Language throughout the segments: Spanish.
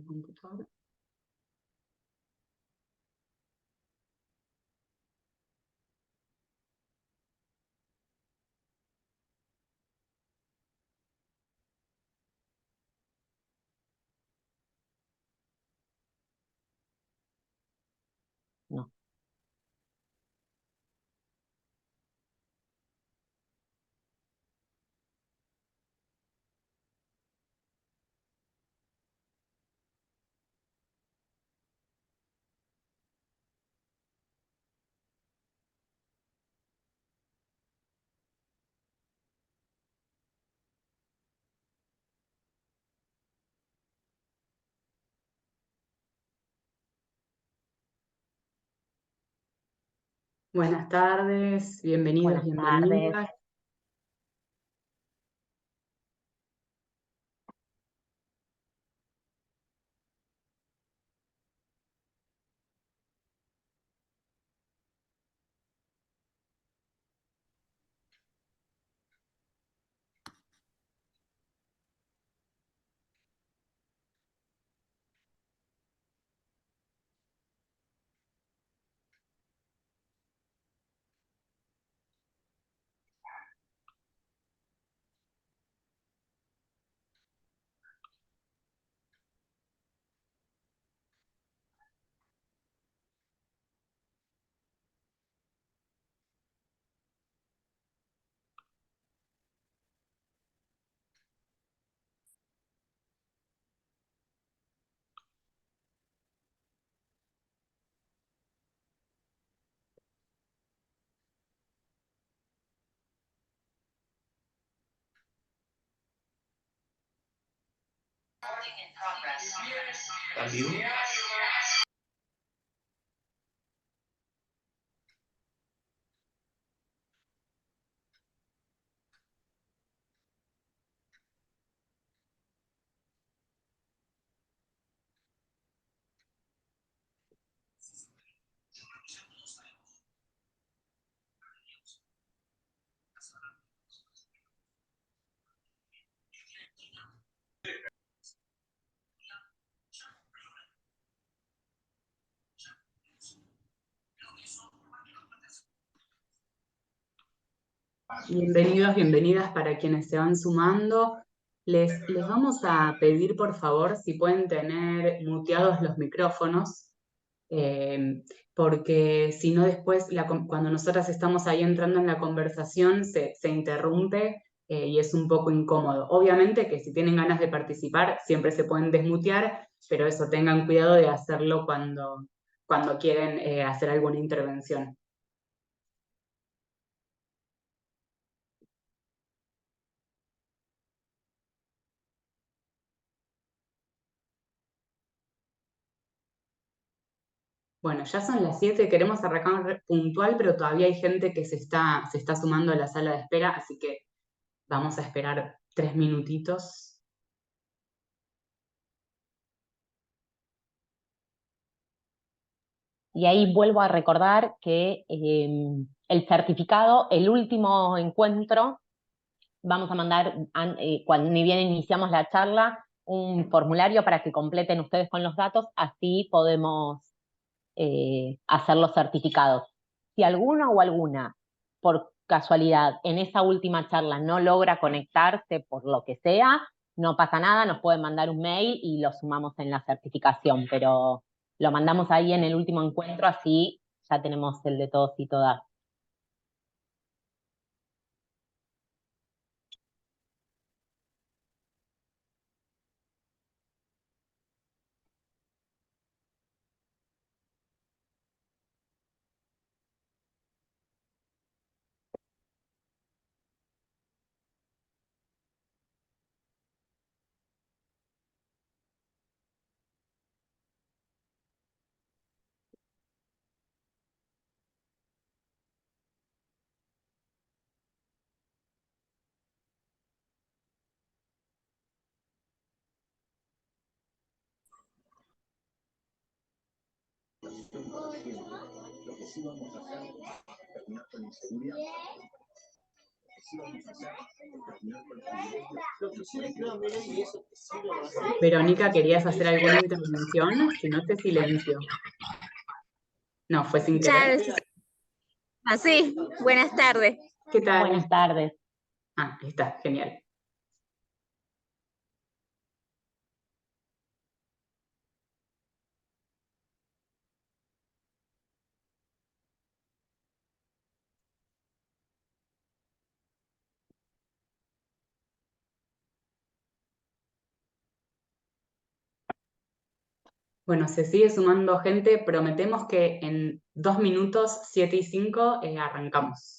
tu computadora. No. Buenas tardes, bienvenidos, Buenas tardes. bienvenidas. Bienvenidos, bienvenidas para quienes se van sumando. Les vamos a pedir, por favor, si pueden tener muteados los micrófonos, porque si no después, cuando nosotras estamos ahí entrando en la conversación, se interrumpe y es un poco incómodo. Obviamente que si tienen ganas de participar, siempre se pueden desmutear, pero eso, tengan cuidado de hacerlo cuando quieren hacer alguna intervención. Bueno, ya son las 7, queremos arrancar puntual, pero todavía hay gente que se está sumando a la sala de espera, así que vamos a esperar 3 minutitos. Y ahí vuelvo a recordar que el certificado, el último encuentro, vamos a mandar, cuando ni bien iniciamos la charla, un formulario para que completen ustedes con los datos, así podemos hacer los certificados. Si alguno o alguna, por casualidad, en esa última charla no logra conectarse por lo que sea, no pasa nada, nos pueden mandar un mail y lo sumamos en la certificación, pero lo mandamos ahí en el último encuentro, así ya tenemos el de todos y todas. Lo que sí vamos a hacer, terminar con inseguridad. Verónica, ¿querías hacer alguna intervención? Si no, te silencio. No, fue sin querer. Así, buenas tardes. ¿Qué tal? Buenas tardes. Ah, ahí está, genial. Bueno, se sigue sumando gente. Prometemos que en 2 minutos, 7 y 5, arrancamos.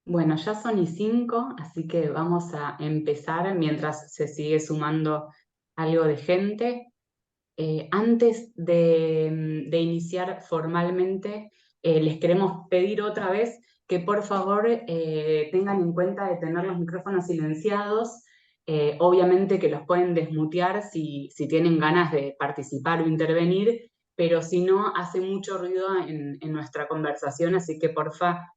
Bueno, ya son y 5, así que vamos a empezar mientras se sigue sumando algo de gente. Antes de iniciar formalmente, les queremos pedir otra vez que por favor tengan en cuenta de tener los micrófonos silenciados. Obviamente que los pueden desmutear si tienen ganas de participar o intervenir, pero si no, hace mucho ruido en nuestra conversación, así que porfa,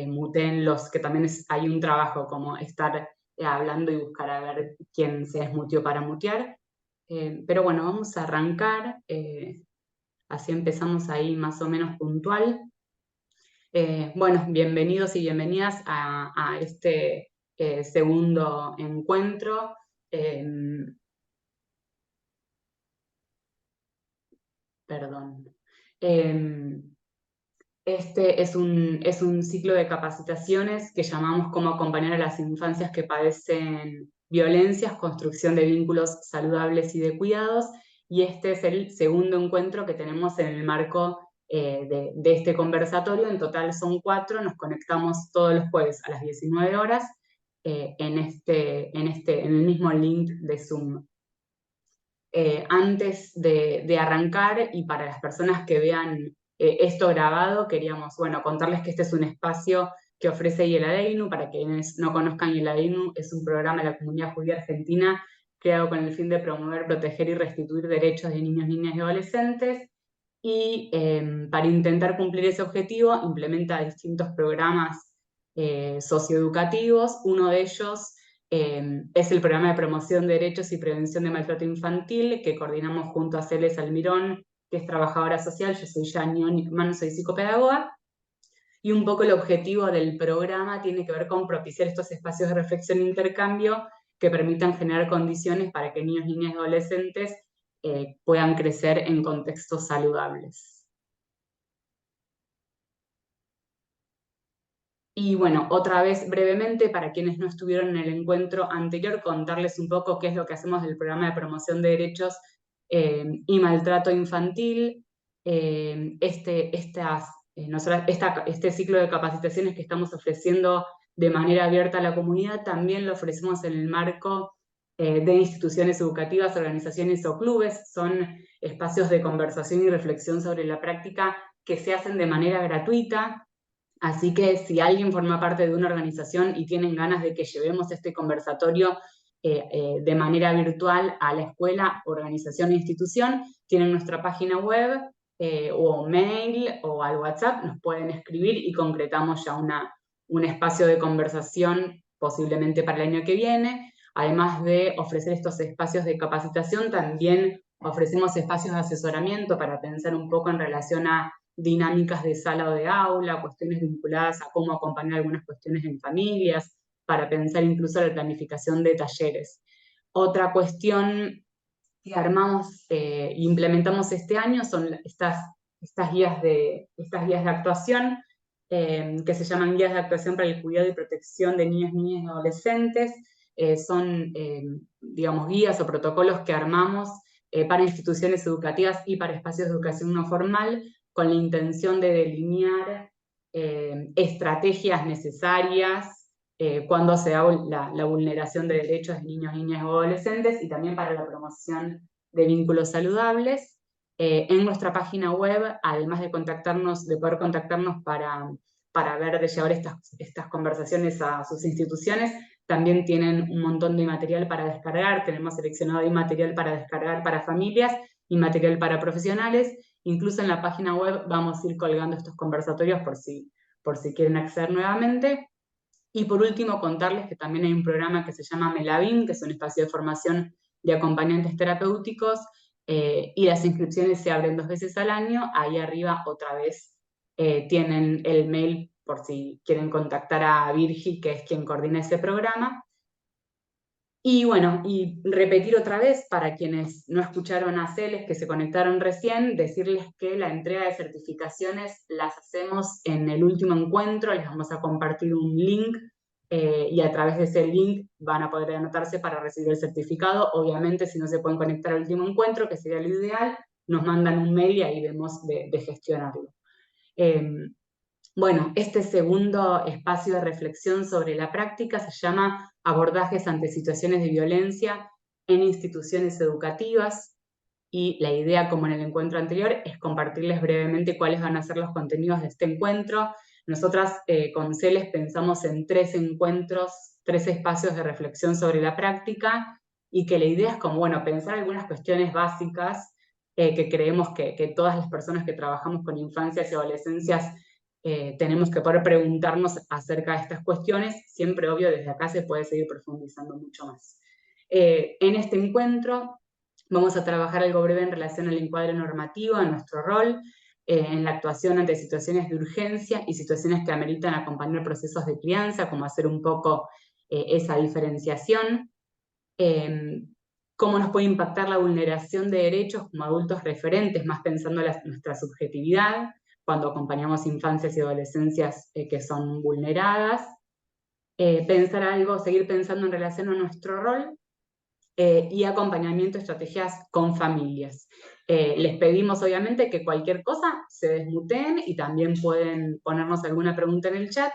mutenlos, que también hay un trabajo como estar hablando y buscar a ver quién se desmuteó para mutear. Pero bueno, vamos a arrancar, así empezamos ahí más o menos puntual. Bueno, bienvenidos y bienvenidas a este segundo encuentro. Perdón. Este es un ciclo de capacitaciones que llamamos Cómo acompañar a las infancias que padecen violencias, construcción de vínculos saludables y de cuidados, y este es el segundo encuentro que tenemos en el marco de este conversatorio. En total son 4, nos conectamos todos los jueves a las 19 horas en el mismo link de Zoom. Antes de arrancar, y para las personas que vean esto grabado, queríamos contarles que este es un espacio que ofrece IELADEINU. Para quienes no conozcan, IELADEINU es un programa de la comunidad judía argentina creado con el fin de promover, proteger y restituir derechos de niños, niñas y adolescentes, y para intentar cumplir ese objetivo implementa distintos programas socioeducativos. Uno de ellos es el programa de promoción de derechos y prevención de maltrato infantil, que coordinamos junto a Celes Almirón, que es trabajadora social. Yo soy Yani Onikman, soy psicopedagoga, y un poco el objetivo del programa tiene que ver con propiciar estos espacios de reflexión e intercambio que permitan generar condiciones para que niños, niñas y adolescentes puedan crecer en contextos saludables. Y bueno, otra vez brevemente, para quienes no estuvieron en el encuentro anterior, contarles un poco qué es lo que hacemos del programa de promoción de derechos y maltrato infantil. Este ciclo de capacitaciones que estamos ofreciendo de manera abierta a la comunidad también lo ofrecemos en el marco de instituciones educativas, organizaciones o clubes. Son espacios de conversación y reflexión sobre la práctica que se hacen de manera gratuita. Así que si alguien forma parte de una organización y tienen ganas de que llevemos este conversatorio de manera virtual a la escuela, organización e institución, tienen nuestra página web o mail o al WhatsApp, nos pueden escribir y concretamos ya un espacio de conversación posiblemente para el año que viene. Además de ofrecer estos espacios de capacitación, también ofrecemos espacios de asesoramiento para pensar un poco en relación a dinámicas de sala o de aula, cuestiones vinculadas a cómo acompañar algunas cuestiones en familias, para pensar incluso la planificación de talleres. Otra cuestión que armamos e implementamos este año son estas guías de actuación, que se llaman guías de actuación para el cuidado y protección de niños, niñas y adolescentes. Son, digamos, guías o protocolos que armamos para instituciones educativas y para espacios de educación no formal, con la intención de delinear estrategias necesarias cuando se da la vulneración de derechos de niños, niñas o adolescentes, y también para la promoción de vínculos saludables. En nuestra página web, además de poder contactarnos para ver, de llevar estas conversaciones a sus instituciones, también tienen un montón de material para descargar. Tenemos seleccionado ahí material para descargar para familias y material para profesionales. Incluso en la página web vamos a ir colgando estos conversatorios por si quieren acceder nuevamente. Y por último, contarles que también hay un programa que se llama Melavin, que es un espacio de formación de acompañantes terapéuticos, y las inscripciones se abren 2 veces al año. Ahí arriba otra vez tienen el mail por si quieren contactar a Virgi, que es quien coordina ese programa. Y bueno, y repetir otra vez para quienes no escucharon a Celes, que se conectaron recién, decirles que la entrega de certificaciones las hacemos en el último encuentro. Les vamos a compartir un link y a través de ese link van a poder anotarse para recibir el certificado. Obviamente, si no se pueden conectar al último encuentro, que sería lo ideal, nos mandan un mail y ahí vemos de gestionarlo. Bueno, este segundo espacio de reflexión sobre la práctica se llama Abordajes ante situaciones de violencia en instituciones educativas, y la idea, como en el encuentro anterior, es compartirles brevemente cuáles van a ser los contenidos de este encuentro. Nosotras con Celes pensamos en 3 encuentros, 3 espacios de reflexión sobre la práctica, y que la idea es como, bueno, pensar algunas cuestiones básicas que creemos que todas las personas que trabajamos con infancias y adolescencias tenemos que poder preguntarnos acerca de estas cuestiones. Siempre, obvio, desde acá se puede seguir profundizando mucho más. En este encuentro vamos a trabajar algo breve en relación al encuadre normativo, en nuestro rol, en la actuación ante situaciones de urgencia y situaciones que ameritan acompañar procesos de crianza, como hacer un poco esa diferenciación. Cómo nos puede impactar la vulneración de derechos como adultos referentes, más pensando en nuestra subjetividad, cuando acompañamos infancias y adolescencias que son vulneradas. Seguir pensando en relación a nuestro rol, y acompañamiento de estrategias con familias. Les pedimos obviamente que cualquier cosa se desmuteen y también pueden ponernos alguna pregunta en el chat,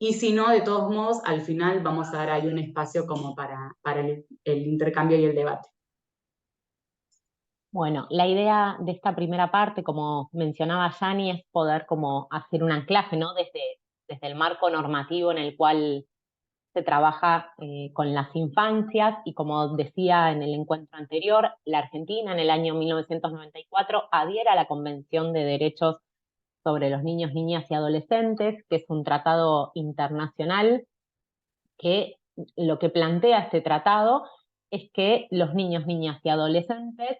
y si no, de todos modos, al final vamos a dar ahí un espacio como para el intercambio y el debate. Bueno, la idea de esta primera parte, como mencionaba Yani, es poder como hacer un anclaje, ¿no? Desde el marco normativo en el cual se trabaja con las infancias, y como decía en el encuentro anterior, la Argentina en el año 1994 adhiere a la Convención de Derechos sobre los Niños, Niñas y Adolescentes, que es un tratado internacional que lo que plantea este tratado es que los niños, niñas y adolescentes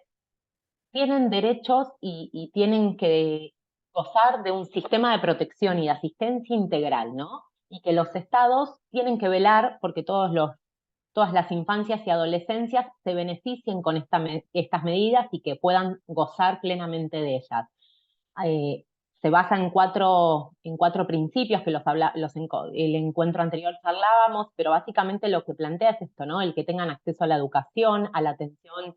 tienen derechos y tienen que gozar de un sistema de protección y de asistencia integral, ¿no? Y que los estados tienen que velar porque todos los todas las infancias y adolescencias se beneficien con estas medidas y que puedan gozar plenamente de ellas. Se basa en cuatro principios que el encuentro anterior charlábamos, pero básicamente lo que plantea es esto, ¿no? El que tengan acceso a la educación, a la atención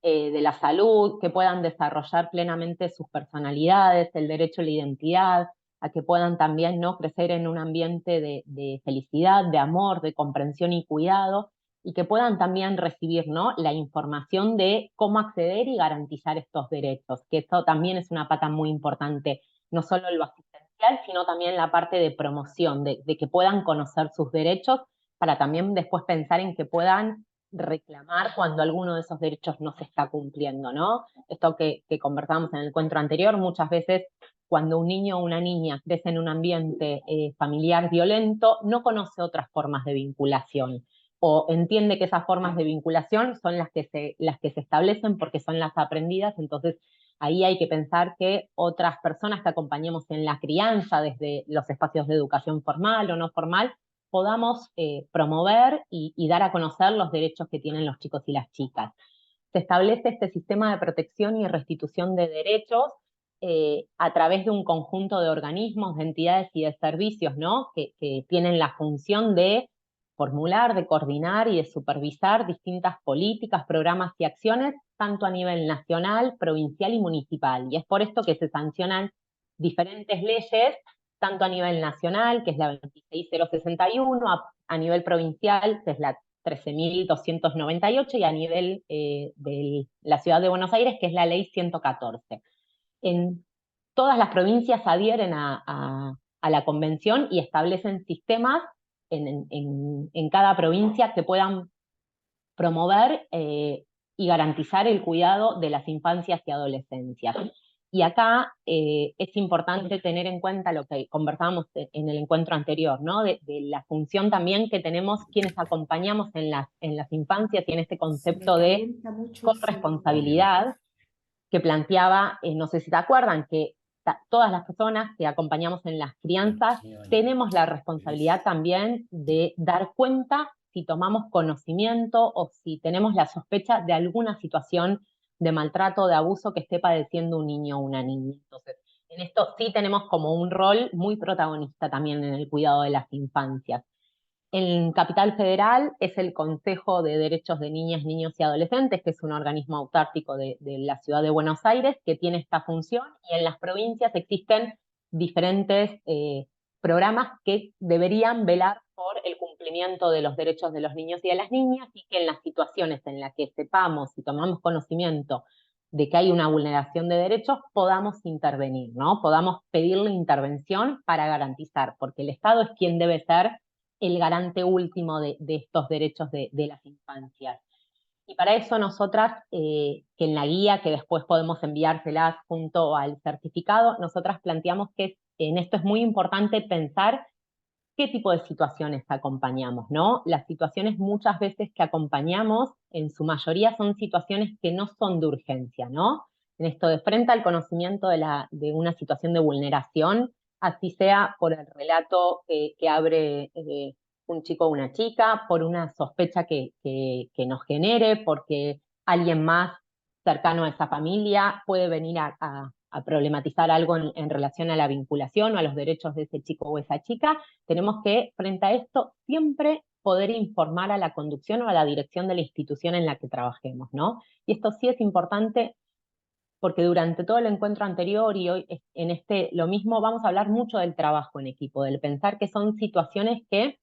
de la salud, que puedan desarrollar plenamente sus personalidades, el derecho a la identidad, a que puedan también, ¿no?, crecer en un ambiente de felicidad, de amor, de comprensión y cuidado, y que puedan también recibir, ¿no?, la información de cómo acceder y garantizar estos derechos, que esto también es una pata muy importante, no solo lo asistencial, sino también la parte de promoción, de que puedan conocer sus derechos, para también después pensar en que puedan reclamar cuando alguno de esos derechos no se está cumpliendo, ¿no? Esto que conversamos en el encuentro anterior, muchas veces cuando un niño o una niña crece en un ambiente familiar violento, no conoce otras formas de vinculación, o entiende que esas formas de vinculación son las que se establecen porque son las aprendidas. Entonces ahí hay que pensar que otras personas que acompañemos en la crianza, desde los espacios de educación formal o no formal, podamos promover y dar a conocer los derechos que tienen los chicos y las chicas. Se establece este sistema de protección y restitución de derechos a través de un conjunto de organismos, de entidades y de servicios, ¿no?, que tienen la función de formular, de coordinar y de supervisar distintas políticas, programas y acciones, tanto a nivel nacional, provincial y municipal. Y es por esto que se sancionan diferentes leyes, tanto a nivel nacional, que es la 26061, a nivel provincial, que es la 13.298, y a nivel de la Ciudad de Buenos Aires, que es la ley 114. En todas las provincias adhieren a la convención y establecen sistemas en cada provincia que puedan promover y garantizar el cuidado de las infancias y adolescencias. Y acá es importante tener en cuenta lo que conversábamos en el encuentro anterior, ¿no?, de la función también que tenemos quienes acompañamos en las infancias, y en este concepto de corresponsabilidad que planteaba, no sé si te acuerdan, que todas las personas que acompañamos en las crianzas tenemos la responsabilidad también de dar cuenta si tomamos conocimiento o si tenemos la sospecha de alguna situación de maltrato o de abuso que esté padeciendo un niño o una niña. Entonces, en esto sí tenemos como un rol muy protagonista también en el cuidado de las infancias. En Capital Federal es el Consejo de Derechos de Niñas, Niños y Adolescentes, que es un organismo autárquico de la Ciudad de Buenos Aires, que tiene esta función, y en las provincias existen diferentes programas que deberían velar por el cumplimiento de los derechos de los niños y de las niñas, y que en las situaciones en las que sepamos y tomamos conocimiento de que hay una vulneración de derechos, podamos intervenir, ¿no? Podamos pedirle intervención para garantizar, porque el Estado es quien debe ser el garante último de estos derechos de las infancias. Y para eso nosotras, que en la guía, que después podemos enviárselas junto al certificado, nosotras planteamos que en esto es muy importante pensar qué tipo de situaciones acompañamos, ¿no? Las situaciones muchas veces que acompañamos, en su mayoría, son situaciones que no son de urgencia, ¿no? En esto de frente al conocimiento de una situación de vulneración, así sea por el relato que abre un chico o una chica, por una sospecha que nos genere, porque alguien más cercano a esa familia puede venir a problematizar algo en relación a la vinculación o a los derechos de ese chico o esa chica. Tenemos que, frente a esto, siempre poder informar a la conducción o a la dirección de la institución en la que trabajemos, ¿no? Y esto sí es importante porque durante todo el encuentro anterior y hoy en este lo mismo, vamos a hablar mucho del trabajo en equipo, del pensar que son situaciones que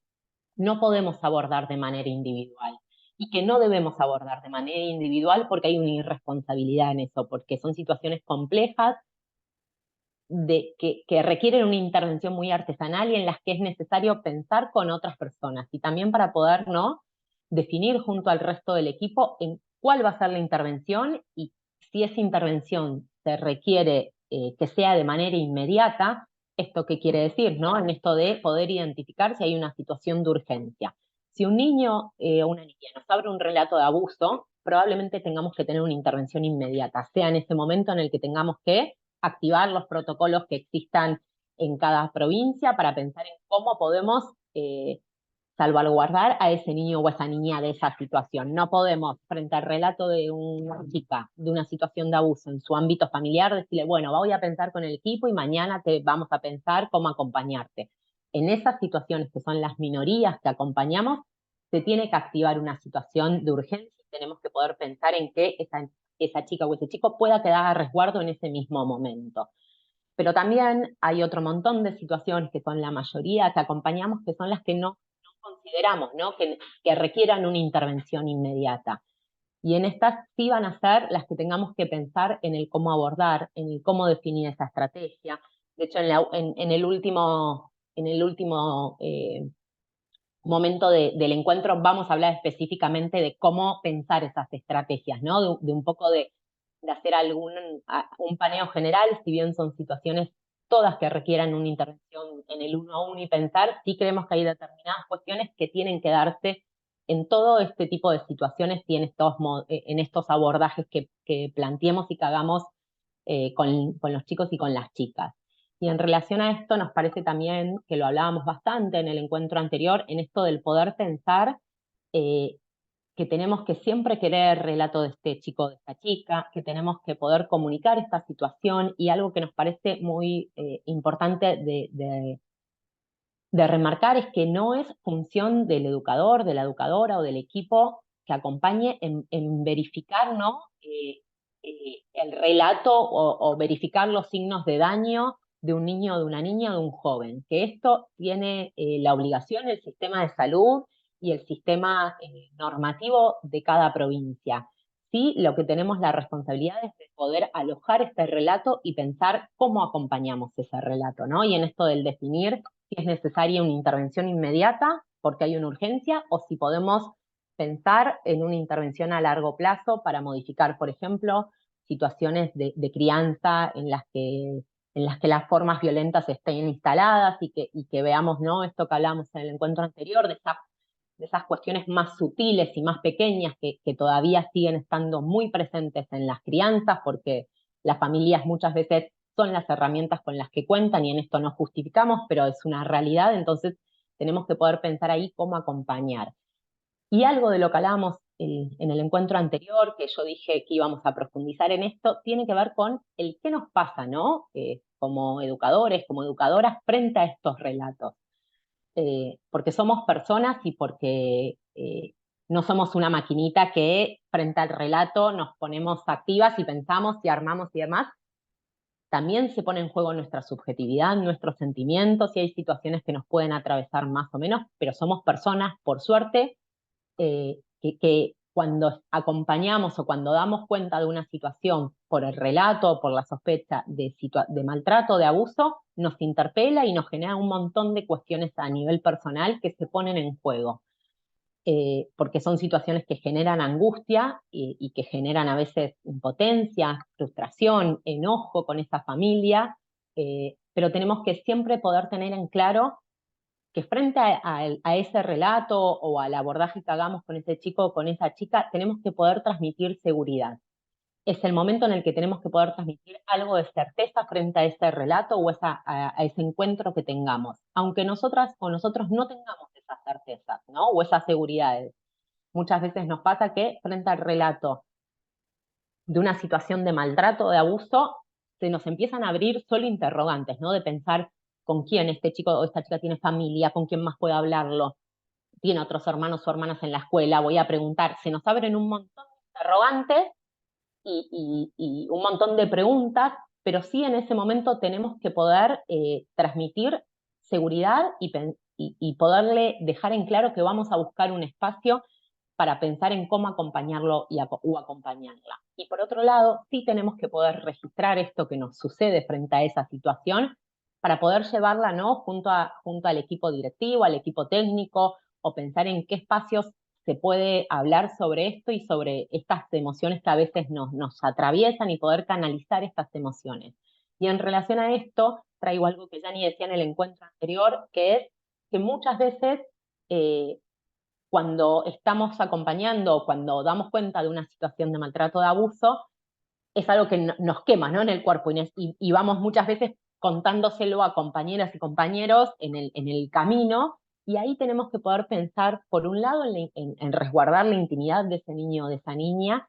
no podemos abordar de manera individual y que no debemos abordar de manera individual porque hay una irresponsabilidad en eso, porque son situaciones complejas que requieren una intervención muy artesanal y en las que es necesario pensar con otras personas, y también para poder, ¿no?, definir junto al resto del equipo en cuál va a ser la intervención, y si esa intervención se requiere que sea de manera inmediata. ¿Esto qué quiere decir, no? En esto de poder identificar si hay una situación de urgencia. Si un niño o una niña nos abre un relato de abuso, probablemente tengamos que tener una intervención inmediata, sea en ese momento en el que tengamos que activar los protocolos que existan en cada provincia para pensar en cómo podemos salvaguardar a ese niño o esa niña de esa situación. No podemos, frente al relato de una chica, de una situación de abuso en su ámbito familiar, decirle, bueno, voy a pensar con el equipo y mañana te vamos a pensar cómo acompañarte. En esas situaciones que son las minorías que acompañamos, se tiene que activar una situación de urgencia y tenemos que poder pensar en que esa chica o ese chico pueda quedar a resguardo en ese mismo momento. Pero también hay otro montón de situaciones que son la mayoría que acompañamos, que son las que no consideramos, ¿no? Que requieran una intervención inmediata. Y en estas sí van a ser las que tengamos que pensar en el cómo abordar, en el cómo definir esa estrategia. De hecho, en el último momento del encuentro vamos a hablar específicamente de cómo pensar esas estrategias, ¿no? De un poco de hacer un paneo general, si bien son situaciones todas que requieran una intervención en el uno a uno y pensar, sí creemos que hay determinadas cuestiones que tienen que darse en todo este tipo de situaciones y en estos abordajes que planteemos y que hagamos con los chicos y con las chicas. Y en relación a esto nos parece también, que lo hablábamos bastante en el encuentro anterior, en esto del poder pensar que tenemos que siempre querer el relato de este chico o de esta chica, que tenemos que poder comunicar esta situación, y algo que nos parece muy importante de remarcar es que no es función del educador, de la educadora o del equipo que acompañe en verificar, ¿no? El relato o verificar los signos de daño de un niño, de una niña, de un joven. Que esto tiene la obligación el sistema de salud y el sistema normativo de cada provincia. Sí, lo que tenemos la responsabilidad es de poder alojar este relato y pensar cómo acompañamos ese relato, ¿no? Y en esto del definir si es necesaria una intervención inmediata porque hay una urgencia, o si podemos pensar en una intervención a largo plazo para modificar, por ejemplo, situaciones de crianza en las que las formas violentas estén instaladas y que veamos, ¿no? Esto que hablamos en el encuentro anterior, de esas cuestiones más sutiles y más pequeñas que todavía siguen estando muy presentes en las crianzas, porque las familias muchas veces son las herramientas con las que cuentan y en esto no justificamos, pero es una realidad, entonces tenemos que poder pensar ahí cómo acompañar. Y algo de lo que hablábamos en el encuentro anterior, que yo dije que íbamos a profundizar en esto, tiene que ver con el qué nos pasa, ¿no? Como educadores, como educadoras, frente a estos relatos. Porque somos personas y porque no somos una maquinita que frente al relato nos ponemos activas y pensamos y armamos y demás. También se pone en juego nuestra subjetividad, nuestros sentimientos, y hay situaciones que nos pueden atravesar más o menos, pero somos personas, por suerte, que cuando acompañamos o cuando damos cuenta de una situación por el relato o por la sospecha de maltrato, de abuso, nos interpela y nos genera un montón de cuestiones a nivel personal que se ponen en juego. Porque son situaciones que generan angustia y que generan a veces impotencia, frustración, enojo con esa familia, pero tenemos que siempre poder tener en claro que frente a ese relato o al abordaje que hagamos con ese chico o con esa chica, tenemos que poder transmitir seguridad. Es el momento en el que tenemos que poder transmitir algo de certeza frente a ese relato o a ese encuentro que tengamos, aunque nosotras o nosotros no tengamos esas certezas, ¿no? O esas seguridades. Muchas veces nos pasa que frente al relato de una situación de maltrato, de abuso, se nos empiezan a abrir solo interrogantes, ¿no? De pensar con quién este chico o esta chica tiene familia, con quién más puede hablarlo, tiene otros hermanos o hermanas en la escuela, voy a preguntar. Se nos abren un montón de interrogantes y un montón de preguntas, pero sí en ese momento tenemos que poder transmitir seguridad y poderle dejar en claro que vamos a buscar un espacio para pensar en cómo acompañarlo o acompañarla. Y por otro lado, sí tenemos que poder registrar esto que nos sucede frente a esa situación para poder llevarla, ¿no? junto al equipo directivo, al equipo técnico, o pensar en qué espacios se puede hablar sobre esto y sobre estas emociones que a veces nos atraviesan y poder canalizar estas emociones. Y en relación a esto, traigo algo que Yanni decía en el encuentro anterior, que es que muchas veces cuando estamos acompañando, cuando damos cuenta de una situación de maltrato, de abuso, es algo que nos quema, ¿no? En el cuerpo y vamos muchas veces contándoselo a compañeras y compañeros en el camino, Y ahí tenemos que poder pensar, por un lado, en resguardar la intimidad de ese niño o de esa niña,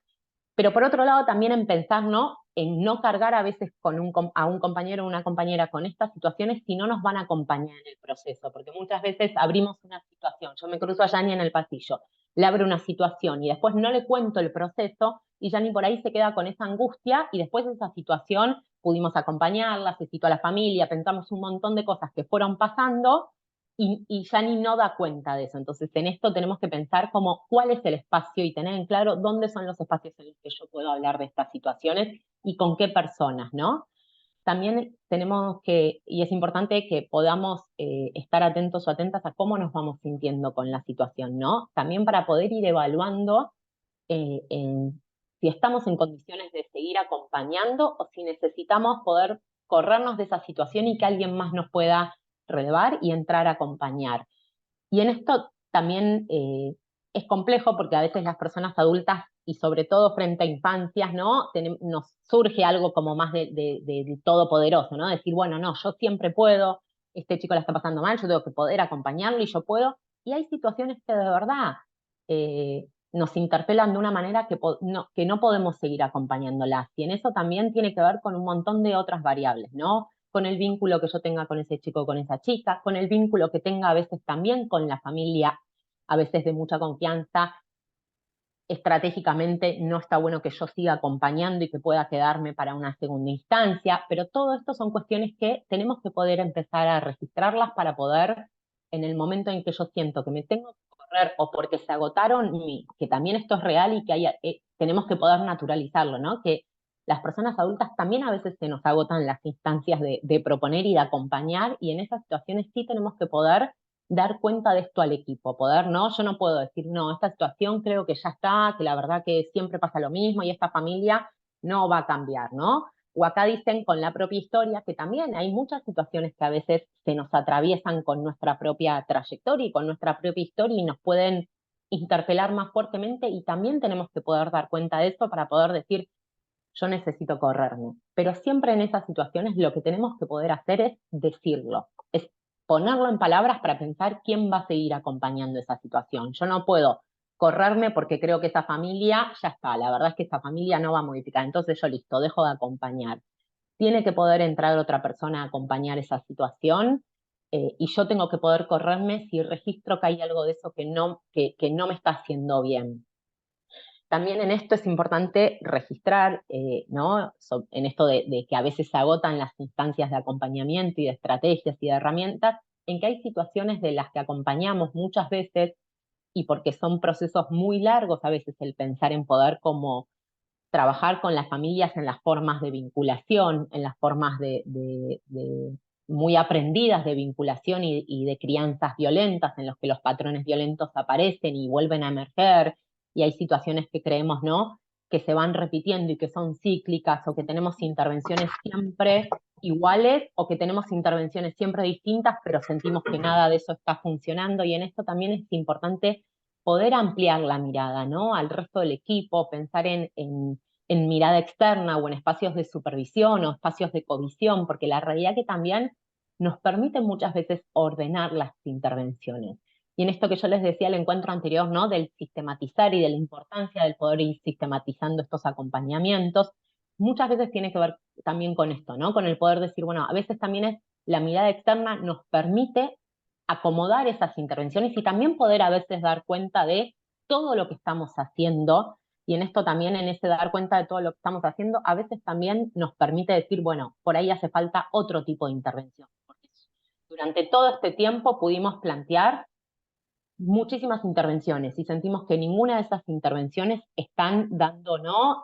pero por otro lado también en pensar, ¿no?, en no cargar a veces a un compañero o una compañera con estas situaciones si no nos van a acompañar en el proceso, porque muchas veces abrimos una situación, yo me cruzo a Yani en el pasillo, le abro una situación y después no le cuento el proceso y Yani por ahí se queda con esa angustia y después de esa situación pudimos acompañarla, se citó a la familia, pensamos un montón de cosas que fueron pasando y Yani no da cuenta de eso. Entonces, en esto tenemos que pensar como cuál es el espacio y tener en claro dónde son los espacios en los que yo puedo hablar de estas situaciones y con qué personas, ¿no? También tenemos que, y es importante que podamos estar atentos o atentas a cómo nos vamos sintiendo con la situación, ¿no? También para poder ir evaluando si estamos en condiciones de seguir acompañando o si necesitamos poder corrernos de esa situación y que alguien más nos pueda relevar y entrar a acompañar. Y en esto también es complejo porque a veces las personas adultas y sobre todo frente a infancias, ¿no? Nos surge algo como más de todopoderoso, ¿no? Decir, bueno, no, yo siempre puedo, este chico la está pasando mal, yo tengo que poder acompañarlo y yo puedo. Y hay situaciones que de verdad nos interpelan de una manera que no podemos seguir acompañándolas. Y en eso también tiene que ver con un montón de otras variables, ¿no? Con el vínculo que yo tenga con ese chico o con esa chica, con el vínculo que tenga a veces también con la familia, a veces de mucha confianza. Estratégicamente no está bueno que yo siga acompañando y que pueda quedarme para una segunda instancia, pero todo esto son cuestiones que tenemos que poder empezar a registrarlas para poder, en el momento en que yo siento que me tengo que correr o porque se agotaron, que también esto es real y que tenemos que poder naturalizarlo, ¿no? Que las personas adultas también a veces se nos agotan las instancias de proponer y de acompañar, y en esas situaciones sí tenemos que poder dar cuenta de esto al equipo, poder, ¿no? Yo no puedo decir, no, esta situación creo que ya está, que la verdad que siempre pasa lo mismo y esta familia no va a cambiar, ¿no? O acá dicen con la propia historia que también hay muchas situaciones que a veces se nos atraviesan con nuestra propia trayectoria y con nuestra propia historia y nos pueden interpelar más fuertemente, y también tenemos que poder dar cuenta de eso para poder decir, yo necesito correrme. Pero siempre en esas situaciones lo que tenemos que poder hacer es decirlo, es ponerlo en palabras para pensar quién va a seguir acompañando esa situación. Yo no puedo correrme porque creo que esa familia ya está, la verdad es que esa familia no va a modificar, entonces yo listo, dejo de acompañar. Tiene que poder entrar otra persona a acompañar esa situación, y yo tengo que poder correrme si registro que hay algo de eso que no me está haciendo bien. También en esto es importante registrar, ¿no? En esto de que a veces se agotan las instancias de acompañamiento y de estrategias y de herramientas, en que hay situaciones de las que acompañamos muchas veces y porque son procesos muy largos a veces el pensar en poder como trabajar con las familias en las formas de vinculación, en las formas muy aprendidas de vinculación y de crianzas violentas, en los que los patrones violentos aparecen y vuelven a emerger, y hay situaciones que creemos, ¿no?, que se van repitiendo y que son cíclicas, o que tenemos intervenciones siempre iguales, o que tenemos intervenciones siempre distintas, pero sentimos que nada de eso está funcionando, y en esto también es importante poder ampliar la mirada, ¿no?, al resto del equipo, pensar en mirada externa o en espacios de supervisión o espacios de covisión, porque la realidad que también nos permite muchas veces ordenar las intervenciones. Y en esto que yo les decía el encuentro anterior, ¿no?, del sistematizar y de la importancia del poder ir sistematizando estos acompañamientos, muchas veces tiene que ver también con esto, ¿no?, con el poder decir, bueno, a veces también es la mirada externa nos permite acomodar esas intervenciones y también poder a veces dar cuenta de todo lo que estamos haciendo. Y en esto también, en ese dar cuenta de todo lo que estamos haciendo, a veces también nos permite decir, bueno, por ahí hace falta otro tipo de intervención. Porque durante todo este tiempo pudimos plantear muchísimas intervenciones y sentimos que ninguna de esas intervenciones están dando, ¿no?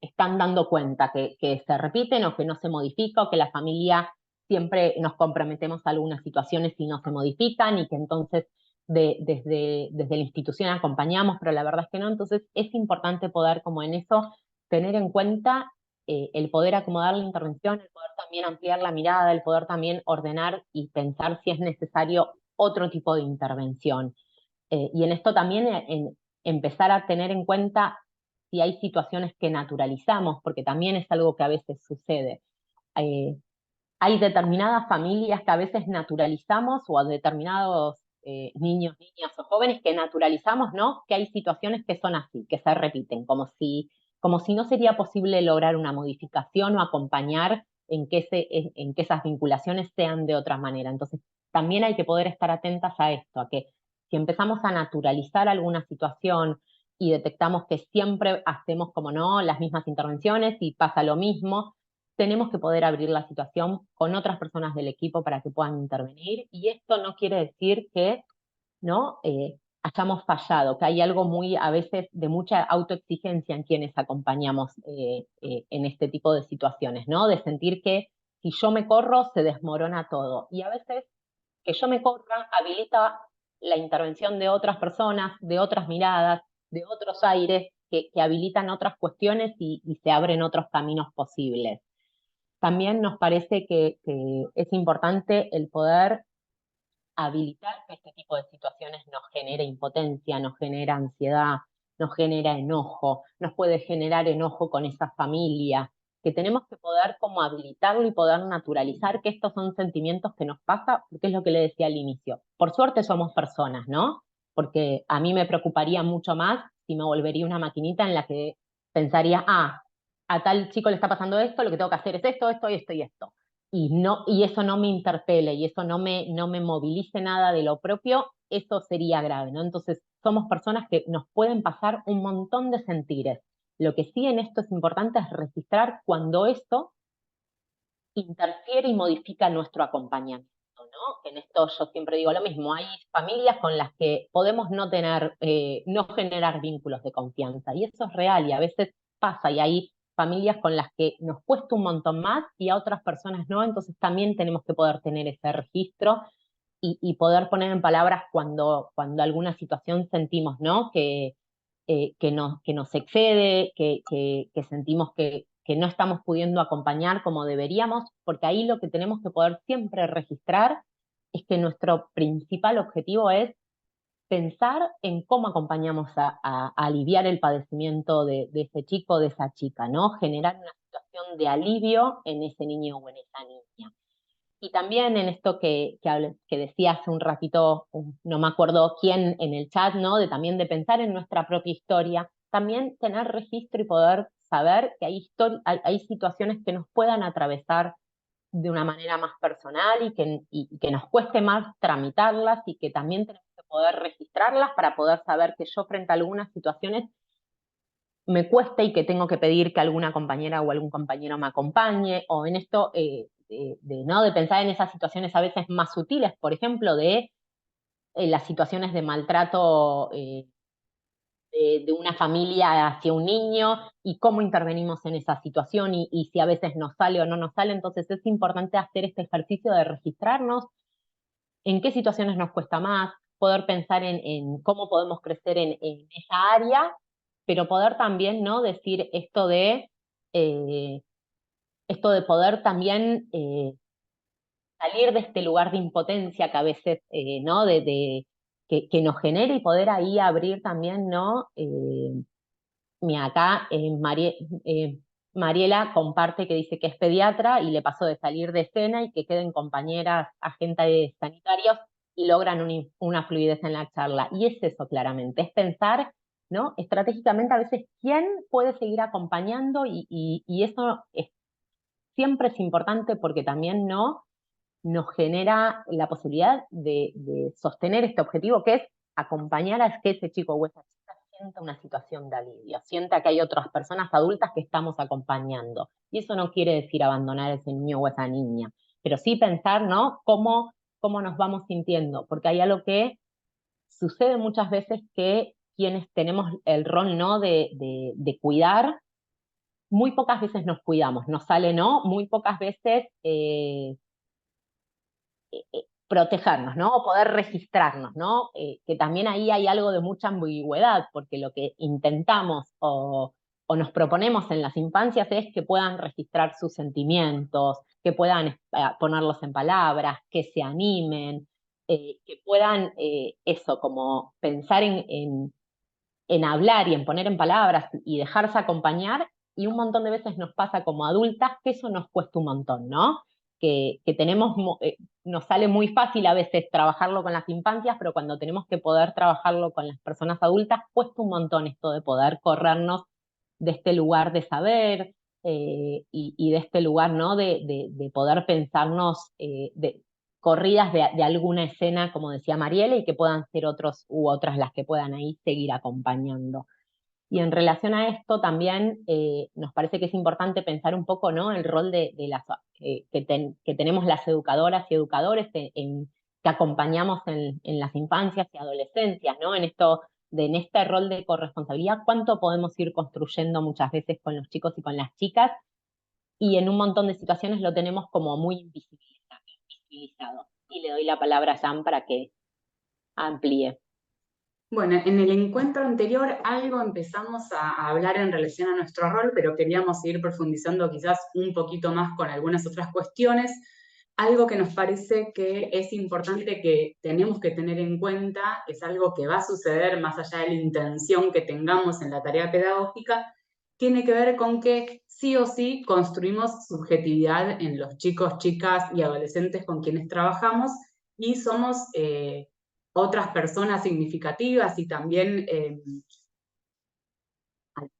Están dando cuenta, que se repiten o que no se modifica, o que la familia siempre nos comprometemos a algunas situaciones y no se modifican, y que entonces desde la institución acompañamos, pero la verdad es que no. Entonces es importante poder, como en eso, tener en cuenta el poder acomodar la intervención, el poder también ampliar la mirada, el poder también ordenar y pensar si es necesario otro tipo de intervención. Y en esto también en empezar a tener en cuenta si hay situaciones que naturalizamos, porque también es algo que a veces sucede. Hay determinadas familias que a veces naturalizamos, o a determinados niños, niñas o jóvenes que naturalizamos, ¿no? Que hay situaciones que son así, que se repiten, como si no sería posible lograr una modificación o acompañar en que esas vinculaciones sean de otra manera. Entonces, también hay que poder estar atentas a esto, a que si empezamos a naturalizar alguna situación y detectamos que siempre hacemos como no las mismas intervenciones y pasa lo mismo, tenemos que poder abrir la situación con otras personas del equipo para que puedan intervenir. Y esto no quiere decir que ¿no? Hayamos fallado, que hay algo muy, a veces, de mucha autoexigencia en quienes acompañamos en este tipo de situaciones, ¿no? De sentir que si yo me corro, se desmorona todo. Y a veces que yo me corra habilita la intervención de otras personas, de otras miradas, de otros aires, que habilitan otras cuestiones y se abren otros caminos posibles. También nos parece que es importante el poder habilitar que este tipo de situaciones nos genera impotencia, nos genera ansiedad, nos genera enojo, nos puede generar enojo con esa familia, que tenemos que poder como habilitarlo y poder naturalizar que estos son sentimientos que nos pasa, porque es lo que le decía al inicio. Por suerte somos personas, ¿no? Porque a mí me preocuparía mucho más si me volvería una maquinita en la que pensaría, a tal chico le está pasando esto, lo que tengo que hacer es esto, esto y esto y esto y eso no me interpele y eso no me movilice nada de lo propio, eso sería grave, ¿no? Entonces, somos personas que nos pueden pasar un montón de sentires. Lo que sí en esto es importante es registrar cuando esto interfiere y modifica nuestro acompañamiento, ¿no? En esto yo siempre digo lo mismo, hay familias con las que podemos no tener, no generar vínculos de confianza, y eso es real, y a veces pasa, y hay familias con las que nos cuesta un montón más y a otras personas no, entonces también tenemos que poder tener ese registro y poder poner en palabras cuando alguna situación sentimos, ¿no? Que nos excede, que sentimos que no estamos pudiendo acompañar como deberíamos, porque ahí lo que tenemos que poder siempre registrar es que nuestro principal objetivo es pensar en cómo acompañamos a aliviar el padecimiento de ese chico o de esa chica, ¿no? Generar una situación de alivio en ese niño o en esa niña. Y también en esto que decía hace un ratito, no me acuerdo quién en el chat, ¿no? De también de pensar en nuestra propia historia, también tener registro y poder saber que hay situaciones que nos puedan atravesar de una manera más personal y que nos cueste más tramitarlas y que también tenemos que poder registrarlas para poder saber que yo frente a algunas situaciones me cuesta y que tengo que pedir que alguna compañera o algún compañero me acompañe, o en esto ¿no? De pensar en esas situaciones a veces más sutiles, por ejemplo, de las situaciones de maltrato de una familia hacia un niño y cómo intervenimos en esa situación y si a veces nos sale o no nos sale. Entonces es importante hacer este ejercicio de registrarnos en qué situaciones nos cuesta más, poder pensar en cómo podemos crecer en esa área, pero poder también, ¿no? Decir eh, esto de poder también salir de este lugar de impotencia que a veces, ¿no? Que nos genera y poder ahí abrir también, ¿no? Mira, acá Mariela comparte que dice que es pediatra y le pasó de salir de escena y que queden compañeras agentes sanitarios y logran una fluidez en la charla. Y es eso claramente, es pensar, ¿no? Estratégicamente a veces quién puede seguir acompañando y eso siempre es importante porque también no nos genera la posibilidad de sostener este objetivo que es acompañar a que ese chico o esa chica sienta una situación de alivio, sienta que hay otras personas adultas que estamos acompañando. Y eso no quiere decir abandonar a ese niño o esa niña, pero sí pensar, ¿no? Cómo nos vamos sintiendo, porque hay algo que sucede muchas veces que quienes tenemos el rol, ¿no? De cuidar, muy pocas veces nos cuidamos, nos sale, ¿no? Muy pocas veces protegernos, ¿no? O poder registrarnos, ¿no? Que también ahí hay algo de mucha ambigüedad, porque lo que intentamos o nos proponemos en las infancias es que puedan registrar sus sentimientos, que puedan ponerlos en palabras, que se animen, que puedan eso, como pensar en hablar y en poner en palabras y dejarse acompañar, y un montón de veces nos pasa como adultas que eso nos cuesta un montón, ¿no? que tenemos, nos sale muy fácil a veces trabajarlo con las infancias, pero cuando tenemos que poder trabajarlo con las personas adultas, cuesta un montón esto de poder corrernos de este lugar de saber, y de este lugar, ¿no? De poder pensarnos corridas de alguna escena, como decía Mariela, y que puedan ser otros u otras las que puedan ahí seguir acompañando. Y en relación a esto también nos parece que es importante pensar un poco, ¿no? El rol de las, que tenemos las educadoras y educadores que acompañamos en las infancias y adolescencias, ¿no? En este rol de corresponsabilidad, cuánto podemos ir construyendo muchas veces con los chicos y con las chicas, y en un montón de situaciones lo tenemos como muy invisibilizado. Y le doy la palabra a Jan para que amplíe. Bueno, en el encuentro anterior algo empezamos a hablar en relación a nuestro rol, pero queríamos seguir profundizando quizás un poquito más con algunas otras cuestiones. Algo que nos parece que es importante, que tenemos que tener en cuenta, es algo que va a suceder más allá de la intención que tengamos en la tarea pedagógica, tiene que ver con que sí o sí construimos subjetividad en los chicos, chicas y adolescentes con quienes trabajamos, y somos otras personas significativas y también,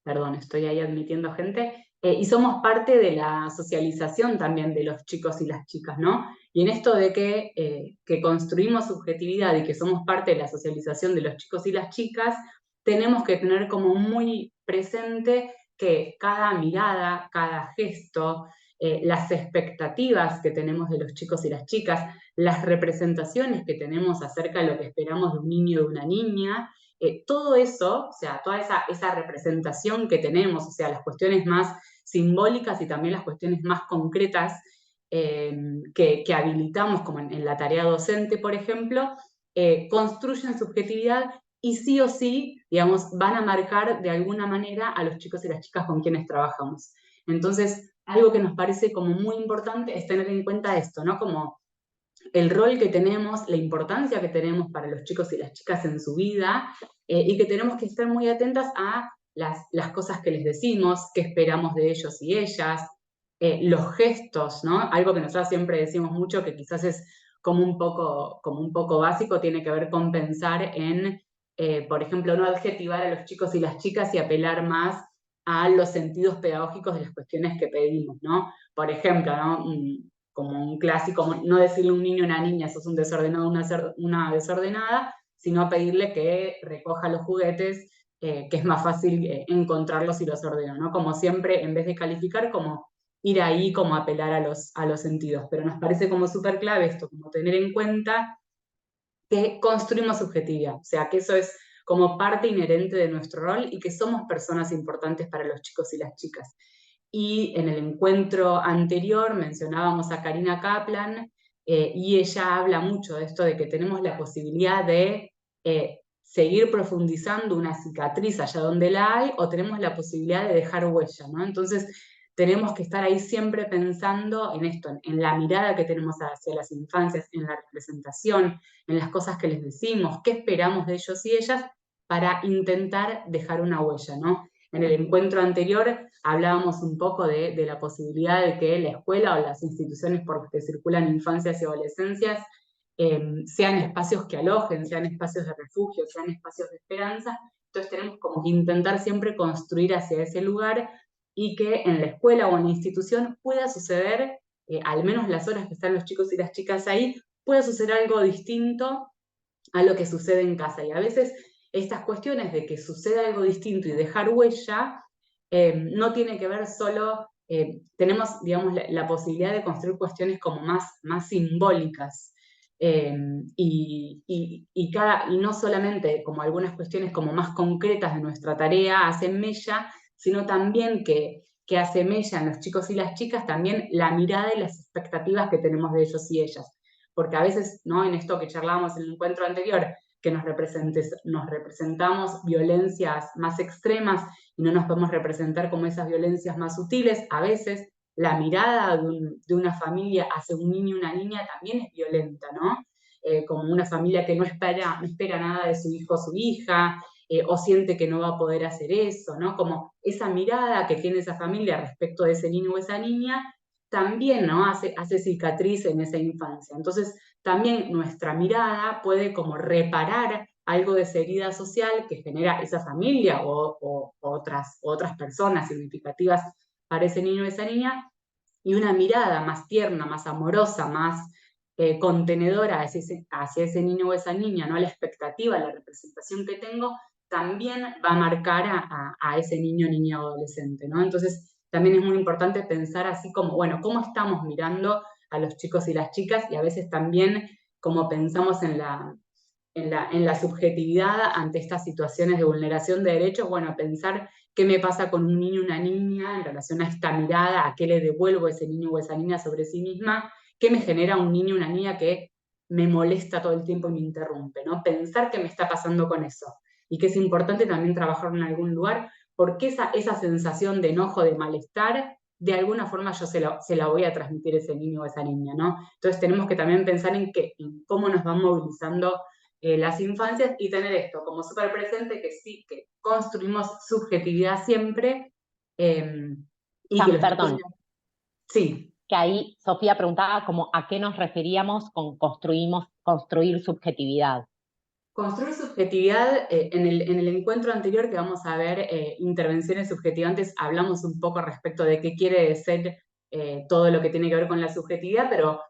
perdón, estoy ahí admitiendo gente, y somos parte de la socialización también de los chicos y las chicas, ¿no? Y en esto de que construimos subjetividad y que somos parte de la socialización de los chicos y las chicas, tenemos que tener como muy presente que cada mirada, cada gesto, las expectativas que tenemos de los chicos y las chicas, las representaciones que tenemos acerca de lo que esperamos de un niño o de una niña, todo eso, o sea, toda esa representación que tenemos, o sea, las cuestiones más simbólicas y también las cuestiones más concretas que habilitamos, como en la tarea docente, por ejemplo, construyen subjetividad y sí o sí, digamos, van a marcar de alguna manera a los chicos y las chicas con quienes trabajamos. Entonces, algo que nos parece como muy importante es tener en cuenta esto, ¿no? Como el rol que tenemos, la importancia que tenemos para los chicos y las chicas en su vida, y que tenemos que estar muy atentas a las cosas que les decimos, qué esperamos de ellos y ellas, los gestos, ¿no? Algo que nosotros siempre decimos mucho, que quizás es como un poco básico, tiene que ver con pensar en, por ejemplo, no adjetivar a los chicos y las chicas y apelar más a los sentidos pedagógicos de las cuestiones que pedimos, ¿no? Por ejemplo, ¿no? Como un clásico, no decirle a un niño o una niña, sos un desordenado, una desordenada, sino pedirle que recoja los juguetes, que es más fácil encontrarlos y los ordeno, ¿no? Como siempre, en vez de calificar, como ir ahí, como apelar a los sentidos. Pero nos parece como súper clave esto, como tener en cuenta que construimos subjetividad, o sea, que eso es como parte inherente de nuestro rol y que somos personas importantes para los chicos y las chicas. Y en el encuentro anterior mencionábamos a Karina Kaplan, y ella habla mucho de esto, de que tenemos la posibilidad de seguir profundizando una cicatriz allá donde la hay, o tenemos la posibilidad de dejar huella, ¿no? Entonces, tenemos que estar ahí siempre pensando en esto, en la mirada que tenemos hacia las infancias, en la representación, en las cosas que les decimos, qué esperamos de ellos y ellas, para intentar dejar una huella, ¿no? En el encuentro anterior hablábamos un poco de la posibilidad de que la escuela o las instituciones por las que circulan infancias y adolescencias sean espacios que alojen, sean espacios de refugio, sean espacios de esperanza. Entonces tenemos como que intentar siempre construir hacia ese lugar, y que en la escuela o en la institución pueda suceder, al menos las horas que están los chicos y las chicas ahí, pueda suceder algo distinto a lo que sucede en casa. Y a veces estas cuestiones de que suceda algo distinto y dejar huella, no tiene que ver solo, tenemos, digamos, la posibilidad de construir cuestiones como más simbólicas, y no solamente como algunas cuestiones como más concretas de nuestra tarea hacen mella, sino también que hace mella en los chicos y las chicas también la mirada y las expectativas que tenemos de ellos y ellas. Porque a veces, ¿no? En esto que charlábamos en el encuentro anterior, que nos representamos violencias más extremas y no nos podemos representar como esas violencias más sutiles, a veces la mirada de una familia hacia un niño y una niña también es violenta, ¿no? Como una familia que no espera nada de su hijo o su hija, o siente que no va a poder hacer eso, ¿no? Como esa mirada que tiene esa familia respecto de ese niño o esa niña, también, ¿no? hace cicatriz en esa infancia. Entonces, también nuestra mirada puede como reparar algo de esa herida social que genera esa familia o otras personas significativas para ese niño o esa niña, y una mirada más tierna, más amorosa, más contenedora hacia ese niño o esa niña, ¿no? La expectativa, la representación que tengo, también va a marcar a ese niño, niña o adolescente, ¿no? Entonces, también es muy importante pensar así como, bueno, ¿cómo estamos mirando a los chicos y las chicas? Y a veces también como pensamos en la subjetividad ante estas situaciones de vulneración de derechos, bueno, pensar qué me pasa con un niño o una niña en relación a esta mirada, a qué le devuelvo a ese niño o esa niña sobre sí misma, qué me genera un niño o una niña que me molesta todo el tiempo y me interrumpe, ¿no? Pensar qué me está pasando con eso. Y que es importante también trabajarlo en algún lugar, porque esa sensación de enojo, de malestar, de alguna forma yo se la voy a transmitir a ese niño o esa niña, ¿no? Entonces tenemos que también pensar en cómo nos van movilizando las infancias y tener esto como súper presente, que sí, que construimos subjetividad siempre y que los chicos... Perdón, Sí, que ahí Sofía preguntaba como a qué nos referíamos con construir subjetividad. construir subjetividad, en el encuentro anterior que vamos a ver, intervenciones subjetivantes, hablamos un poco respecto de qué quiere decir todo lo que tiene que ver con la subjetividad, pero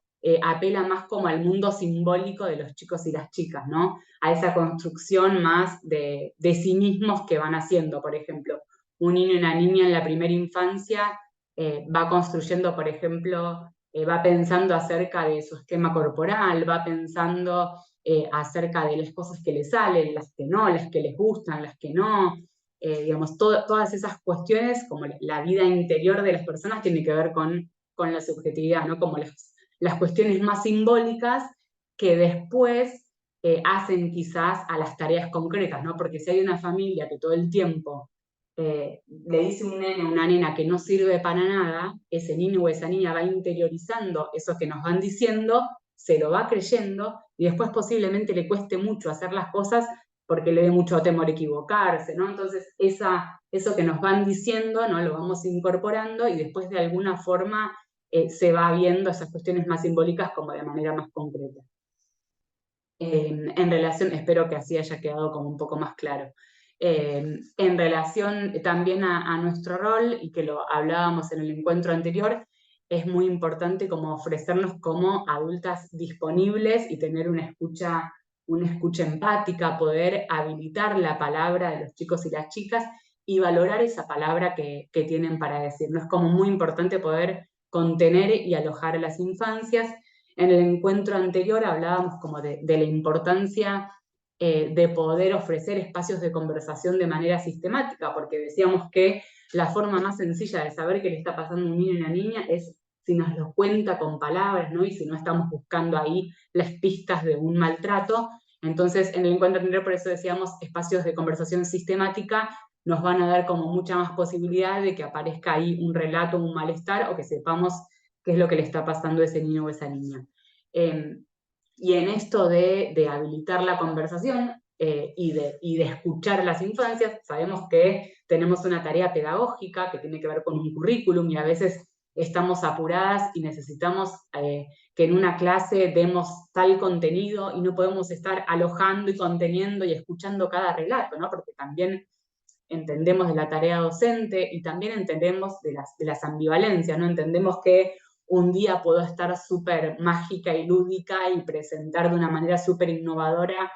apela más como al mundo simbólico de los chicos y las chicas, ¿no? A esa construcción más de sí mismos que van haciendo, por ejemplo. Un niño y una niña en la primera infancia va construyendo, por ejemplo, va pensando acerca de su esquema corporal, va pensando acerca de las cosas que les salen, las que no, las que les gustan, las que no. Digamos, todas esas cuestiones, como la vida interior de las personas, tiene que ver con la subjetividad, ¿no? Como las cuestiones más simbólicas que después hacen quizás a las tareas concretas, ¿no? Porque si hay una familia que todo el tiempo le dice un nene o una nena que no sirve para nada, ese niño o esa niña va interiorizando eso que nos van diciendo, se lo va creyendo y después posiblemente le cueste mucho hacer las cosas porque le dé mucho temor a equivocarse, ¿no? Entonces, eso que nos van diciendo, ¿no? Lo vamos incorporando y después de alguna forma se va viendo esas cuestiones más simbólicas como de manera más concreta. En relación, espero que así haya quedado como un poco más claro. En relación también a nuestro rol, y que lo hablábamos en el encuentro anterior, es muy importante como ofrecernos como adultas disponibles y tener una escucha empática, poder habilitar la palabra de los chicos y las chicas y valorar esa palabra que tienen para decirnos. Es como muy importante poder contener y alojar a las infancias. En el encuentro anterior hablábamos como de la importancia de poder ofrecer espacios de conversación de manera sistemática, porque decíamos que la forma más sencilla de saber qué le está pasando a un niño y una niña es si nos lo cuenta con palabras, ¿no? Y si no estamos buscando ahí las pistas de un maltrato. Entonces, en el encuentro anterior, por eso decíamos, espacios de conversación sistemática nos van a dar como mucha más posibilidad de que aparezca ahí un relato, un malestar, o que sepamos qué es lo que le está pasando a ese niño o esa niña. Y en esto de habilitar la conversación y de escuchar a las infancias, sabemos que tenemos una tarea pedagógica que tiene que ver con un currículum y a veces estamos apuradas y necesitamos que en una clase demos tal contenido y no podemos estar alojando y conteniendo y escuchando cada relato, ¿no? Porque también entendemos de la tarea docente y también entendemos de las ambivalencias, ¿no? Entendemos que un día puedo estar súper mágica y lúdica y presentar de una manera súper innovadora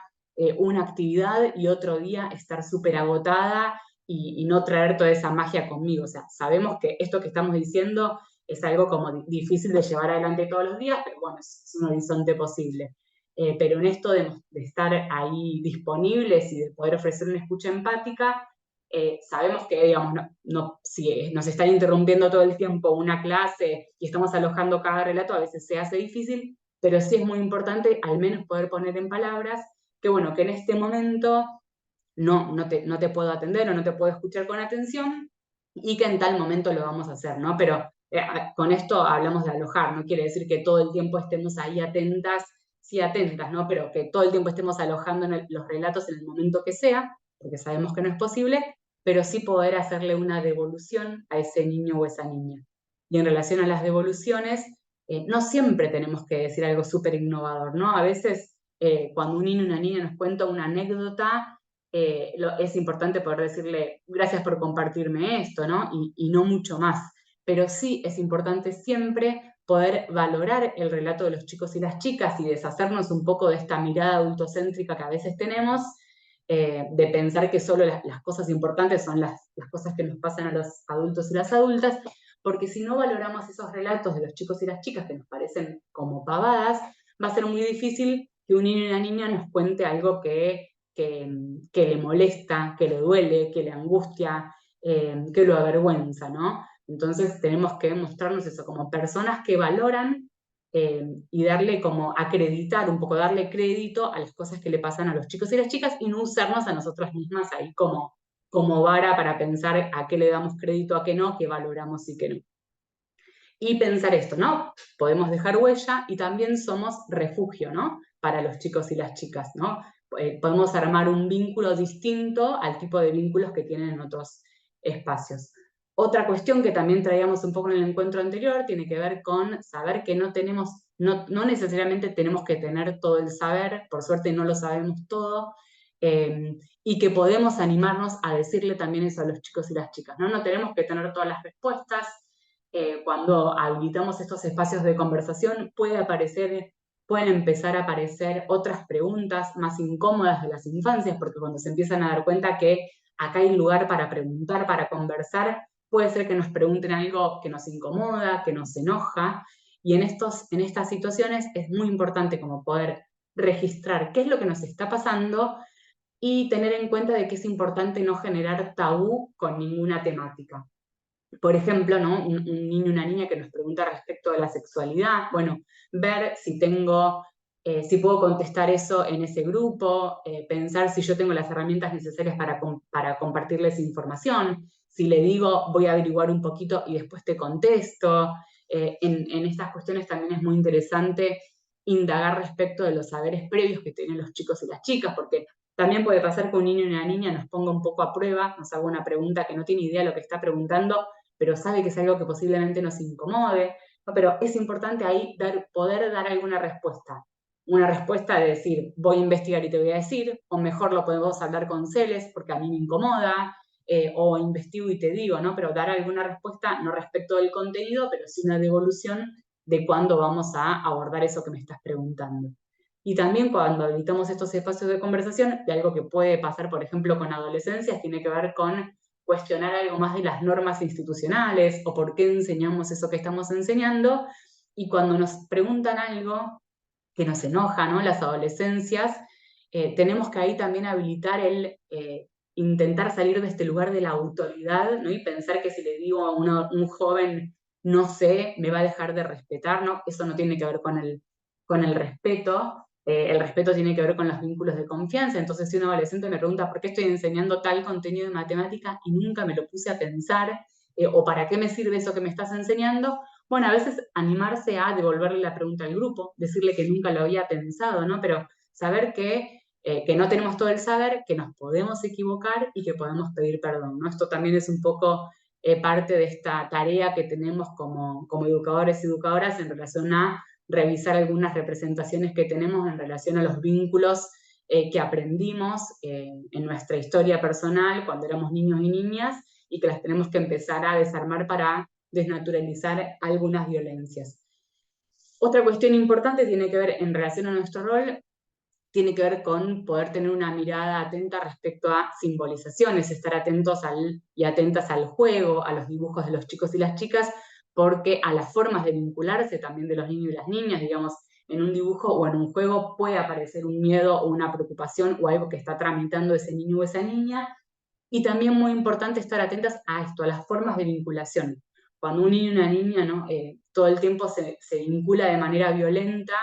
una actividad y otro día estar súper agotada y no traer toda esa magia conmigo. O sea, sabemos que esto que estamos diciendo es algo como difícil de llevar adelante todos los días, pero bueno, es un horizonte posible. Pero en esto de estar ahí disponibles y de poder ofrecer una escucha empática, sabemos que, digamos, si nos están interrumpiendo todo el tiempo una clase y estamos alojando cada relato, a veces se hace difícil, pero sí es muy importante al menos poder poner en palabras que, bueno, que en este momento no te puedo atender o no te puedo escuchar con atención y que en tal momento lo vamos a hacer, ¿no? Pero con esto hablamos de alojar, no quiere decir que todo el tiempo estemos ahí atentas, sí atentas, ¿no? Pero que todo el tiempo estemos alojando los relatos en el momento que sea, porque sabemos que no es posible, pero sí poder hacerle una devolución a ese niño o esa niña. Y en relación a las devoluciones, no siempre tenemos que decir algo súper innovador, ¿no? A veces cuando un niño o una niña nos cuenta una anécdota, es importante poder decirle gracias por compartirme esto, ¿no? Y no mucho más. Pero sí es importante siempre poder valorar el relato de los chicos y las chicas y deshacernos un poco de esta mirada adultocéntrica que a veces tenemos, de pensar que solo las cosas importantes son las cosas que nos pasan a los adultos y las adultas, porque si no valoramos esos relatos de los chicos y las chicas que nos parecen como pavadas, va a ser muy difícil que un niño y una niña nos cuente algo que le molesta, que le duele, que le angustia, que lo avergüenza, ¿no? Entonces tenemos que mostrarnos eso como personas que valoran y darle como acreditar un poco, darle crédito a las cosas que le pasan a los chicos y las chicas y no usarnos a nosotras mismas ahí como vara para pensar a qué le damos crédito, a qué no, qué valoramos y qué no. Y pensar esto, ¿no? Podemos dejar huella y también somos refugio, ¿no? Para los chicos y las chicas, ¿no? Podemos armar un vínculo distinto al tipo de vínculos que tienen en otros espacios. Otra cuestión que también traíamos un poco en el encuentro anterior tiene que ver con saber que no necesariamente tenemos que tener todo el saber, por suerte no lo sabemos todo, y que podemos animarnos a decirle también eso a los chicos y las chicas, ¿no? No tenemos que tener todas las respuestas. Cuando habilitamos estos espacios de conversación pueden empezar a aparecer otras preguntas más incómodas de las infancias, porque cuando se empiezan a dar cuenta que acá hay lugar para preguntar, para conversar, puede ser que nos pregunten algo que nos incomoda, que nos enoja, y en estas situaciones es muy importante como poder registrar qué es lo que nos está pasando y tener en cuenta de que es importante no generar tabú con ninguna temática. Por ejemplo, ¿no? Un niño o una niña que nos pregunta respecto de la sexualidad, bueno, ver si puedo contestar eso en ese grupo, pensar si yo tengo las herramientas necesarias para compartirles información, si le digo voy a averiguar un poquito y después te contesto. En estas cuestiones también es muy interesante indagar respecto de los saberes previos que tienen los chicos y las chicas, porque también puede pasar que un niño y una niña nos ponga un poco a prueba, nos haga una pregunta que no tiene idea de lo que está preguntando, pero sabe que es algo que posiblemente nos incomode, ¿no? Pero es importante ahí poder dar alguna respuesta. Una respuesta de decir, voy a investigar y te voy a decir, o mejor lo podemos hablar con Celes porque a mí me incomoda, o investigo y te digo, ¿no? Pero dar alguna respuesta, no respecto del contenido, pero sí una devolución de cuándo vamos a abordar eso que me estás preguntando. Y también cuando habilitamos estos espacios de conversación, de algo que puede pasar, por ejemplo, con adolescencias, tiene que ver con cuestionar algo más de las normas institucionales o por qué enseñamos eso que estamos enseñando. Y cuando nos preguntan algo que nos enoja, ¿no? Las adolescencias, tenemos que ahí también habilitar el intentar salir de este lugar de la autoridad, ¿no? Y pensar que si le digo a un joven no sé, me va a dejar de respetar, ¿no? Eso no tiene que ver con el respeto. El respeto tiene que ver con los vínculos de confianza. Entonces, si un adolescente me pregunta por qué estoy enseñando tal contenido de matemática y nunca me lo puse a pensar, o para qué me sirve eso que me estás enseñando, bueno, a veces animarse a devolverle la pregunta al grupo, decirle que nunca lo había pensado, ¿no? Pero saber que no tenemos todo el saber, que nos podemos equivocar y que podemos pedir perdón, ¿no? Esto también es un poco parte de esta tarea que tenemos como educadores y educadoras en relación a revisar algunas representaciones que tenemos en relación a los vínculos que aprendimos en nuestra historia personal cuando éramos niños y niñas y que las tenemos que empezar a desarmar para desnaturalizar algunas violencias. Otra cuestión importante tiene que ver en relación a nuestro rol, tiene que ver con poder tener una mirada atenta respecto a simbolizaciones, estar atentos y atentas al juego, a los dibujos de los chicos y las chicas, porque a las formas de vincularse también de los niños y las niñas, digamos, en un dibujo o en un juego puede aparecer un miedo o una preocupación o algo que está tramitando ese niño o esa niña, y también muy importante estar atentas a esto, a las formas de vinculación. Cuando un niño y una niña, ¿no? Todo el tiempo se vincula de manera violenta,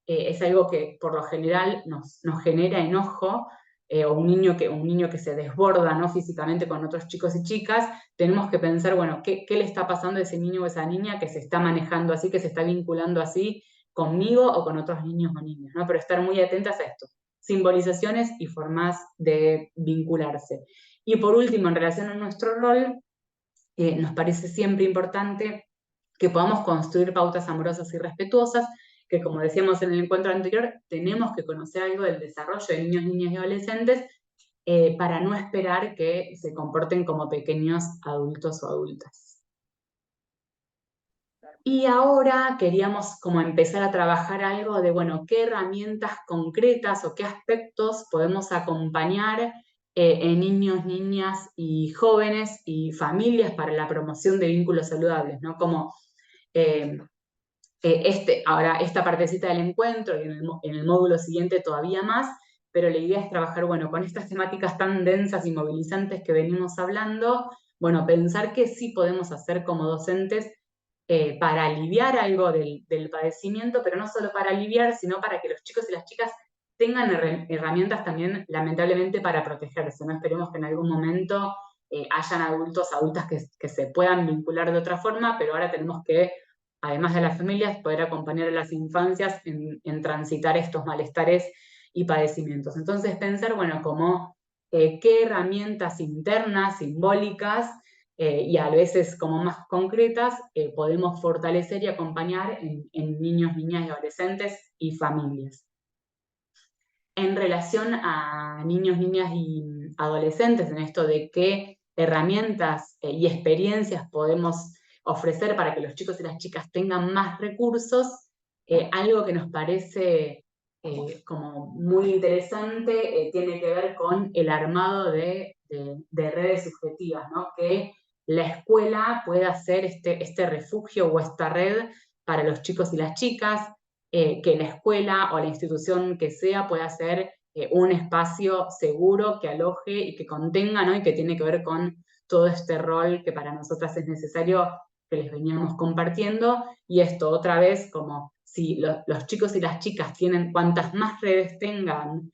es algo que por lo general nos genera enojo, o un niño que se desborda, ¿no? Físicamente con otros chicos y chicas, tenemos que pensar, bueno, ¿qué le está pasando a ese niño o esa niña que se está manejando así, que se está vinculando así conmigo o con otros niños o niñas, ¿no? Pero estar muy atentas a esto, simbolizaciones y formas de vincularse. Y por último, en relación a nuestro rol, nos parece siempre importante que podamos construir pautas amorosas y respetuosas, que como decíamos en el encuentro anterior, tenemos que conocer algo del desarrollo de niños, niñas y adolescentes para no esperar que se comporten como pequeños adultos o adultas. Y ahora queríamos como empezar a trabajar algo de, bueno, qué herramientas concretas o qué aspectos podemos acompañar en niños, niñas y jóvenes y familias para la promoción de vínculos saludables, ¿no? Como ahora esta partecita del encuentro y en el módulo siguiente todavía más, pero la idea es trabajar, bueno, con estas temáticas tan densas y movilizantes que venimos hablando, bueno, pensar qué sí podemos hacer como docentes para aliviar algo del padecimiento, pero no solo para aliviar, sino para que los chicos y las chicas tengan herramientas también, lamentablemente, para protegerse, ¿no? Esperemos que en algún momento hayan adultos, adultas que se puedan vincular de otra forma, pero ahora tenemos que, además de las familias, poder acompañar a las infancias en transitar estos malestares y padecimientos. Entonces pensar, bueno, como qué herramientas internas, simbólicas, y a veces como más concretas, podemos fortalecer y acompañar en niños, niñas y adolescentes y familias. En relación a niños, niñas y adolescentes, en esto de qué herramientas y experiencias podemos ofrecer para que los chicos y las chicas tengan más recursos, algo que nos parece como muy interesante tiene que ver con el armado de redes subjetivas, ¿no? Que la escuela pueda ser este refugio o esta red para los chicos y las chicas, que la escuela o la institución que sea pueda ser un espacio seguro que aloje y que contenga, ¿no? Y que tiene que ver con todo este rol que para nosotras es necesario, que les veníamos compartiendo. Y esto otra vez, como si los chicos y las chicas tienen, cuantas más redes tengan,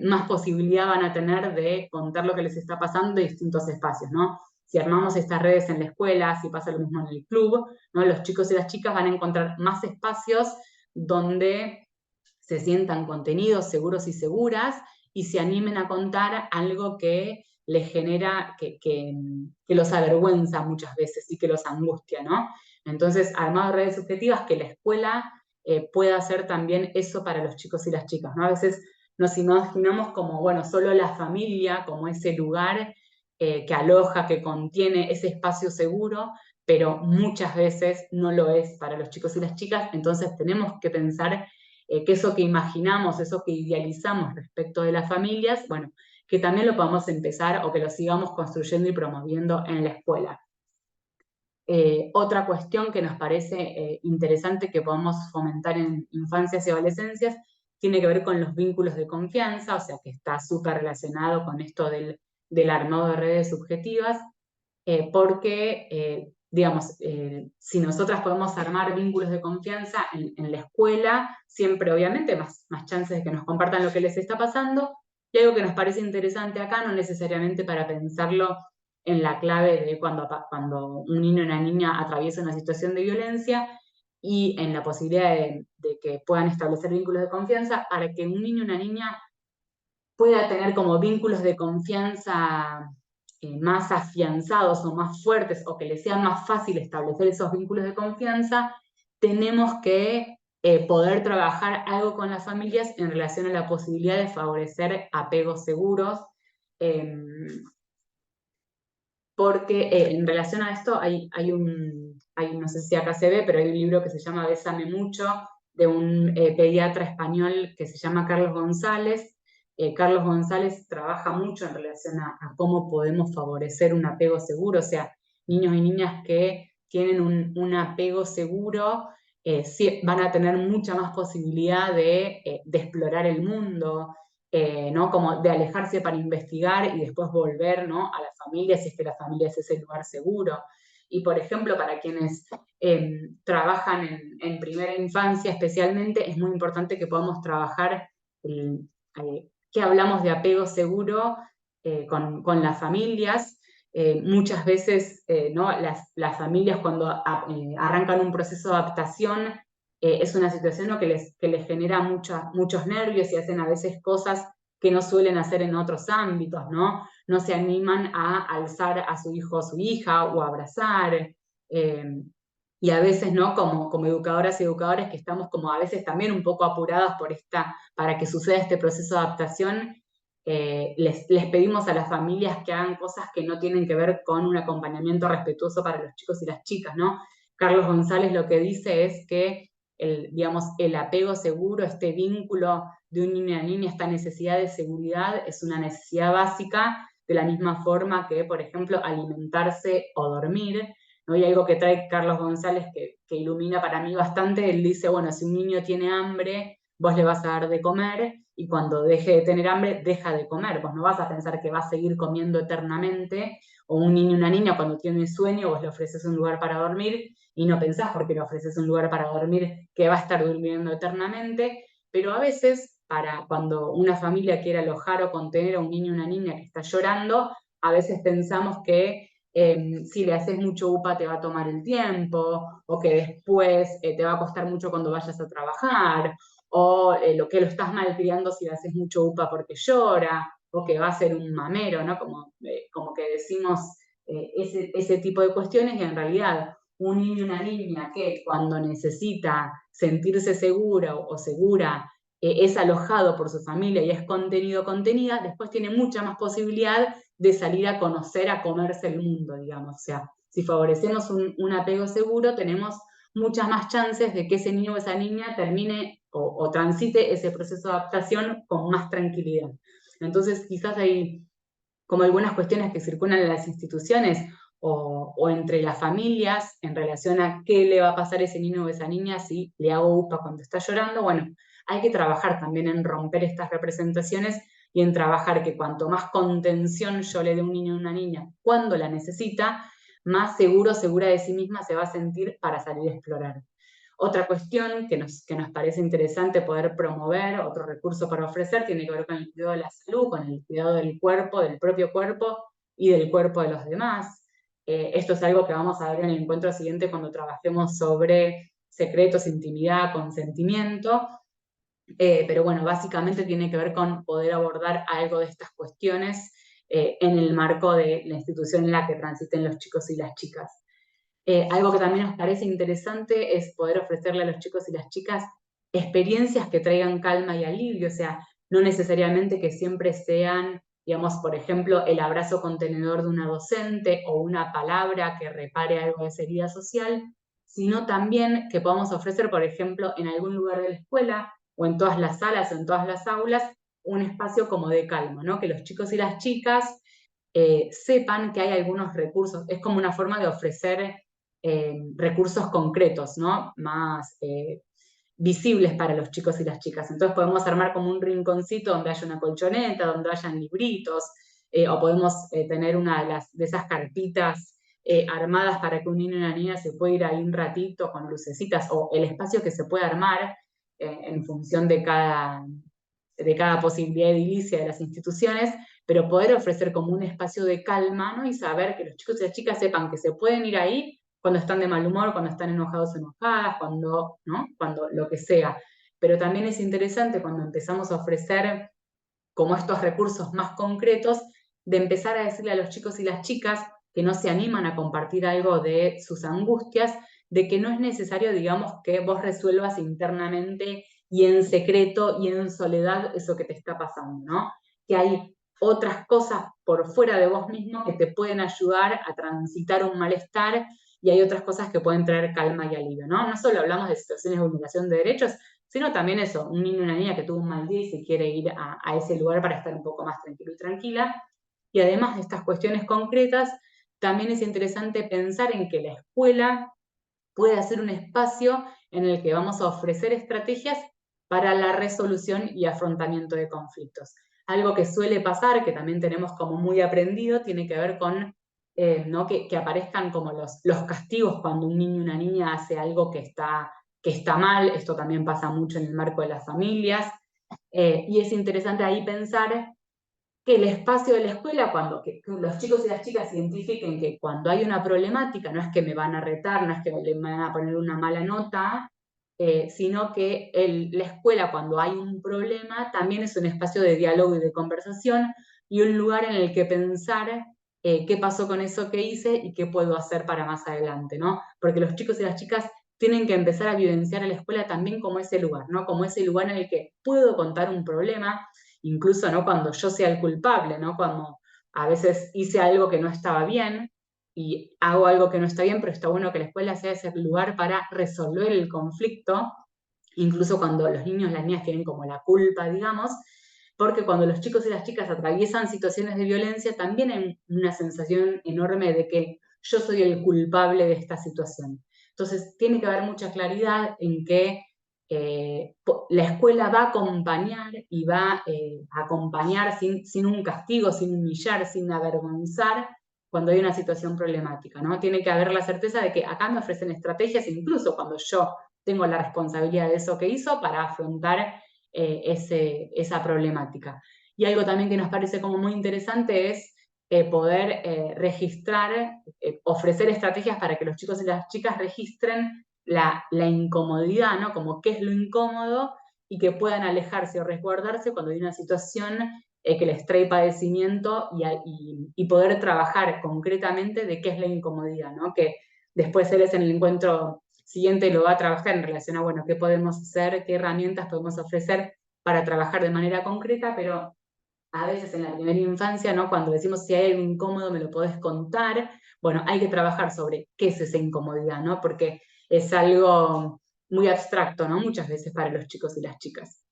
más posibilidad van a tener de contar lo que les está pasando en distintos espacios, ¿no? Si armamos estas redes en la escuela, si pasa lo mismo en el club, ¿no? Los chicos y las chicas van a encontrar más espacios donde se sientan contenidos, seguros y seguras, y se animen a contar algo que les genera, que los avergüenza muchas veces y que los angustia, ¿no? Entonces, armado de redes subjetivas, que la escuela pueda hacer también eso para los chicos y las chicas, ¿no? A veces nos imaginamos como, bueno, solo la familia, como ese lugar que aloja, que contiene ese espacio seguro, pero muchas veces no lo es para los chicos y las chicas, entonces tenemos que pensar que eso que imaginamos, eso que idealizamos respecto de las familias, bueno, que también lo podamos empezar o que lo sigamos construyendo y promoviendo en la escuela. Otra cuestión que nos parece interesante que podamos fomentar en infancias y adolescencias tiene que ver con los vínculos de confianza, o sea que está súper relacionado con esto del armado de redes subjetivas, porque, digamos, si nosotras podemos armar vínculos de confianza en la escuela, siempre obviamente más chances de que nos compartan lo que les está pasando, y algo que nos parece interesante acá, no necesariamente para pensarlo en la clave de cuando un niño o una niña atraviesa una situación de violencia, y en la posibilidad de que puedan establecer vínculos de confianza, para que un niño o una niña pueda tener como vínculos de confianza más afianzados o más fuertes, o que le sea más fácil establecer esos vínculos de confianza, tenemos que poder trabajar algo con las familias en relación a la posibilidad de favorecer apegos seguros, porque en relación a esto no sé si acá se ve, pero hay un libro que se llama Bésame Mucho, de un pediatra español que se llama Carlos González. Carlos González trabaja mucho en relación a cómo podemos favorecer un apego seguro, o sea, niños y niñas que tienen un apego seguro van a tener mucha más posibilidad de explorar el mundo, ¿no? Como de alejarse para investigar y después volver, ¿no? A la familia, si es que la familia es ese lugar seguro. Y por ejemplo, para quienes trabajan en primera infancia especialmente, es muy importante que podamos trabajar que hablamos de apego seguro con las familias. Muchas veces, ¿no? Las familias cuando arrancan un proceso de adaptación, es una situación, ¿no? que les genera muchos nervios y hacen a veces cosas que no suelen hacer en otros ámbitos, ¿no? No se animan a alzar a su hijo o su hija o a abrazar. Y a veces, ¿no? Como educadoras y educadores que estamos como a veces también un poco apuradas para que suceda este proceso de adaptación, les pedimos a las familias que hagan cosas que no tienen que ver con un acompañamiento respetuoso para los chicos y las chicas, ¿no? Carlos González lo que dice es que digamos, el apego seguro, este vínculo de un niño y una niña, esta necesidad de seguridad, es una necesidad básica, de la misma forma que, por ejemplo, alimentarse o dormir, ¿no? Y algo que trae Carlos González que ilumina para mí bastante, él dice, bueno, si un niño tiene hambre, vos le vas a dar de comer, y cuando deje de tener hambre, deja de comer. Vos no vas a pensar que va a seguir comiendo eternamente, o un niño y una niña cuando tiene sueño, vos le ofreces un lugar para dormir, y no pensás porque le ofreces un lugar para dormir que va a estar durmiendo eternamente, pero a veces, cuando una familia quiere alojar o contener a un niño o una niña que está llorando, a veces pensamos que si le haces mucho UPA te va a tomar el tiempo, o que después te va a costar mucho cuando vayas a trabajar, o lo que lo estás malcriando si le haces mucho UPA porque llora, o que va a ser un mamero, ¿no? Como que decimos ese tipo de cuestiones, y en realidad un niño y una niña que cuando necesita sentirse segura o segura es alojado por su familia y es contenido contenida, después tiene mucha más posibilidad de salir a conocer, a comerse el mundo, digamos. O sea, si favorecemos un apego seguro, tenemos muchas más chances de que ese niño o esa niña termine o transite ese proceso de adaptación con más tranquilidad. Entonces, quizás hay como algunas cuestiones que circulan en las instituciones o entre las familias en relación a qué le va a pasar a ese niño o esa niña si le hago UPA cuando está llorando. Bueno, hay que trabajar también en romper estas representaciones y en trabajar que cuanto más contención yo le dé a un niño o una niña cuando la necesita, más seguro, segura de sí misma se va a sentir para salir a explorar. Otra cuestión que nos parece interesante poder promover, otro recurso para ofrecer, tiene que ver con el cuidado de la salud, con el cuidado del cuerpo, del propio cuerpo y del cuerpo de los demás. Esto es algo que vamos a ver en el encuentro siguiente cuando trabajemos sobre secretos, intimidad, consentimiento. Pero bueno, básicamente tiene que ver con poder abordar algo de estas cuestiones en el marco de la institución en la que transiten los chicos y las chicas. Algo que también nos parece interesante es poder ofrecerle a los chicos y las chicas experiencias que traigan calma y alivio, o sea, no necesariamente que siempre sean, digamos, por ejemplo, el abrazo contenedor de una docente o una palabra que repare algo de esa herida social, sino también que podamos ofrecer, por ejemplo, en algún lugar de la escuela o en todas las salas o en todas las aulas, un espacio como de calma, ¿no? Que los chicos y las chicas sepan que hay algunos recursos, es como una forma de ofrecer recursos concretos, ¿no? Más visibles para los chicos y las chicas. Entonces podemos armar como un rinconcito donde haya una colchoneta, donde hayan libritos, o podemos tener una de esas carpitas armadas para que un niño y una niña se pueda ir ahí un ratito con lucecitas, o el espacio que se puede armar en función de cada posibilidad edilicia de las instituciones, pero poder ofrecer como un espacio de calma, ¿no? Y saber que los chicos y las chicas sepan que se pueden ir ahí cuando están de mal humor, cuando están enojados o enojadas, ¿no? Cuando lo que sea. Pero también es interesante cuando empezamos a ofrecer como estos recursos más concretos, de empezar a decirle a los chicos y las chicas que no se animan a compartir algo de sus angustias, de que no es necesario, digamos, que vos resuelvas internamente y en secreto y en soledad eso que te está pasando, ¿no? Que hay otras cosas por fuera de vos mismo que te pueden ayudar a transitar un malestar, y hay otras cosas que pueden traer calma y alivio, ¿no? No solo hablamos de situaciones de vulneración de derechos, sino también eso, un niño o una niña que tuvo un mal día y se quiere ir a ese lugar para estar un poco más tranquilo y tranquila. Y además de estas cuestiones concretas, también es interesante pensar en que la escuela puede ser un espacio en el que vamos a ofrecer estrategias para la resolución y afrontamiento de conflictos. Algo que suele pasar, que también tenemos como muy aprendido, tiene que ver con ¿no? que aparezcan como los castigos cuando un niño o una niña hace algo que está mal. Esto también pasa mucho en el marco de las familias, y es interesante ahí pensar que el espacio de la escuela, que los chicos y las chicas identifiquen que cuando hay una problemática, no es que me van a retar, no es que le van a poner una mala nota, sino que la escuela, cuando hay un problema, también es un espacio de diálogo y de conversación, y un lugar en el que pensar qué pasó con eso que hice y qué puedo hacer para más adelante, ¿no? Porque los chicos y las chicas tienen que empezar a vivenciar a la escuela también como ese lugar, ¿no? Como ese lugar en el que puedo contar un problema, incluso, ¿no? Cuando yo sea el culpable, ¿no? Cuando a veces hice algo que no estaba bien y hago algo que no está bien, pero está bueno que la escuela sea ese lugar para resolver el conflicto, incluso cuando los niños, las niñas tienen como la culpa, digamos, porque cuando los chicos y las chicas atraviesan situaciones de violencia, también hay una sensación enorme de que yo soy el culpable de esta situación. Entonces, tiene que haber mucha claridad en que la escuela va a acompañar y va a acompañar sin un castigo, sin humillar, sin avergonzar cuando hay una situación problemática, ¿no? Tiene que haber la certeza de que acá me ofrecen estrategias, incluso cuando yo tengo la responsabilidad de eso que hizo, para afrontar esa problemática. Y algo también que nos parece como muy interesante es poder registrar, ofrecer estrategias para que los chicos y las chicas registren la incomodidad, ¿no? Como qué es lo incómodo y que puedan alejarse o resguardarse cuando hay una situación que les trae padecimiento y poder trabajar concretamente de qué es la incomodidad, ¿no? Que después él es en el encuentro siguiente lo va a trabajar en relación a, bueno, qué podemos hacer, qué herramientas podemos ofrecer para trabajar de manera concreta, pero a veces en la primera infancia, ¿no? Cuando decimos si hay algo incómodo me lo podés contar, bueno, hay que trabajar sobre qué es esa incomodidad, ¿no? Porque es algo muy abstracto, ¿no? Muchas veces para los chicos y las chicas.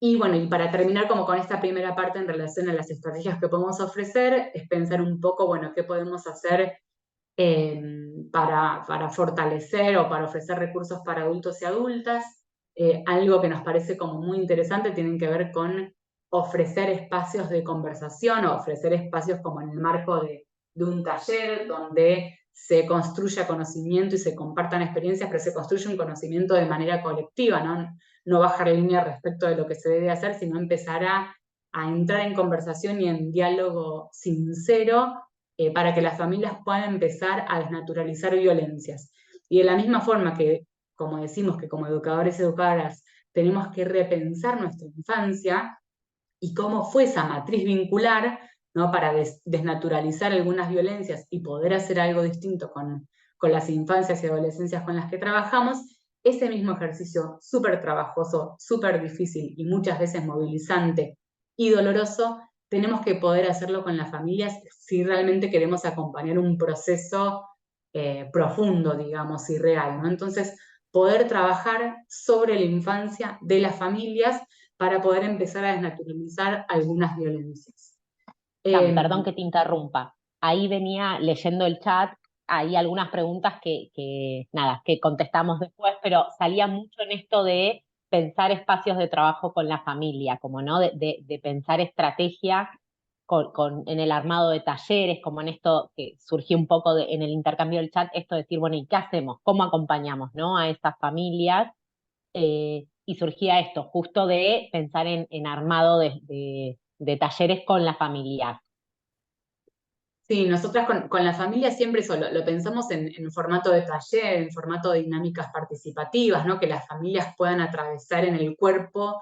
Y bueno, y para terminar como con esta primera parte en relación a las estrategias que podemos ofrecer, es pensar un poco, bueno, qué podemos hacer para fortalecer o para ofrecer recursos para adultos y adultas. Algo que nos parece como muy interesante tienen que ver con ofrecer espacios de conversación o ofrecer espacios como en el marco de un taller donde se construya conocimiento y se compartan experiencias, pero se construye un conocimiento de manera colectiva, ¿no? No bajar línea respecto de lo que se debe hacer, sino empezar a entrar en conversación y en diálogo sincero para que las familias puedan empezar a desnaturalizar violencias. Y de la misma forma que, como decimos, que como educadores y educadoras tenemos que repensar nuestra infancia y cómo fue esa matriz vincular, ¿no? Para desnaturalizar algunas violencias y poder hacer algo distinto con las infancias y adolescencias con las que trabajamos, ese mismo ejercicio súper trabajoso, súper difícil y muchas veces movilizante y doloroso, tenemos que poder hacerlo con las familias si realmente queremos acompañar un proceso profundo, digamos, y real, ¿no? Entonces, poder trabajar sobre la infancia de las familias para poder empezar a desnaturalizar algunas violencias. Perdón que te interrumpa. Ahí venía leyendo el chat, hay algunas preguntas nada, que contestamos después, pero salía mucho en esto de pensar espacios de trabajo con la familia, como no, de pensar estrategia en el armado de talleres, como en esto que surgió un poco en el intercambio del chat, esto de decir, bueno, ¿y qué hacemos? ¿Cómo acompañamos, no, a esas familias? Y surgía esto, justo de pensar en armado de talleres con la familia. Sí, nosotras con la familia siempre eso, lo pensamos en formato de taller, en formato de dinámicas participativas, ¿no? Que las familias puedan atravesar en el cuerpo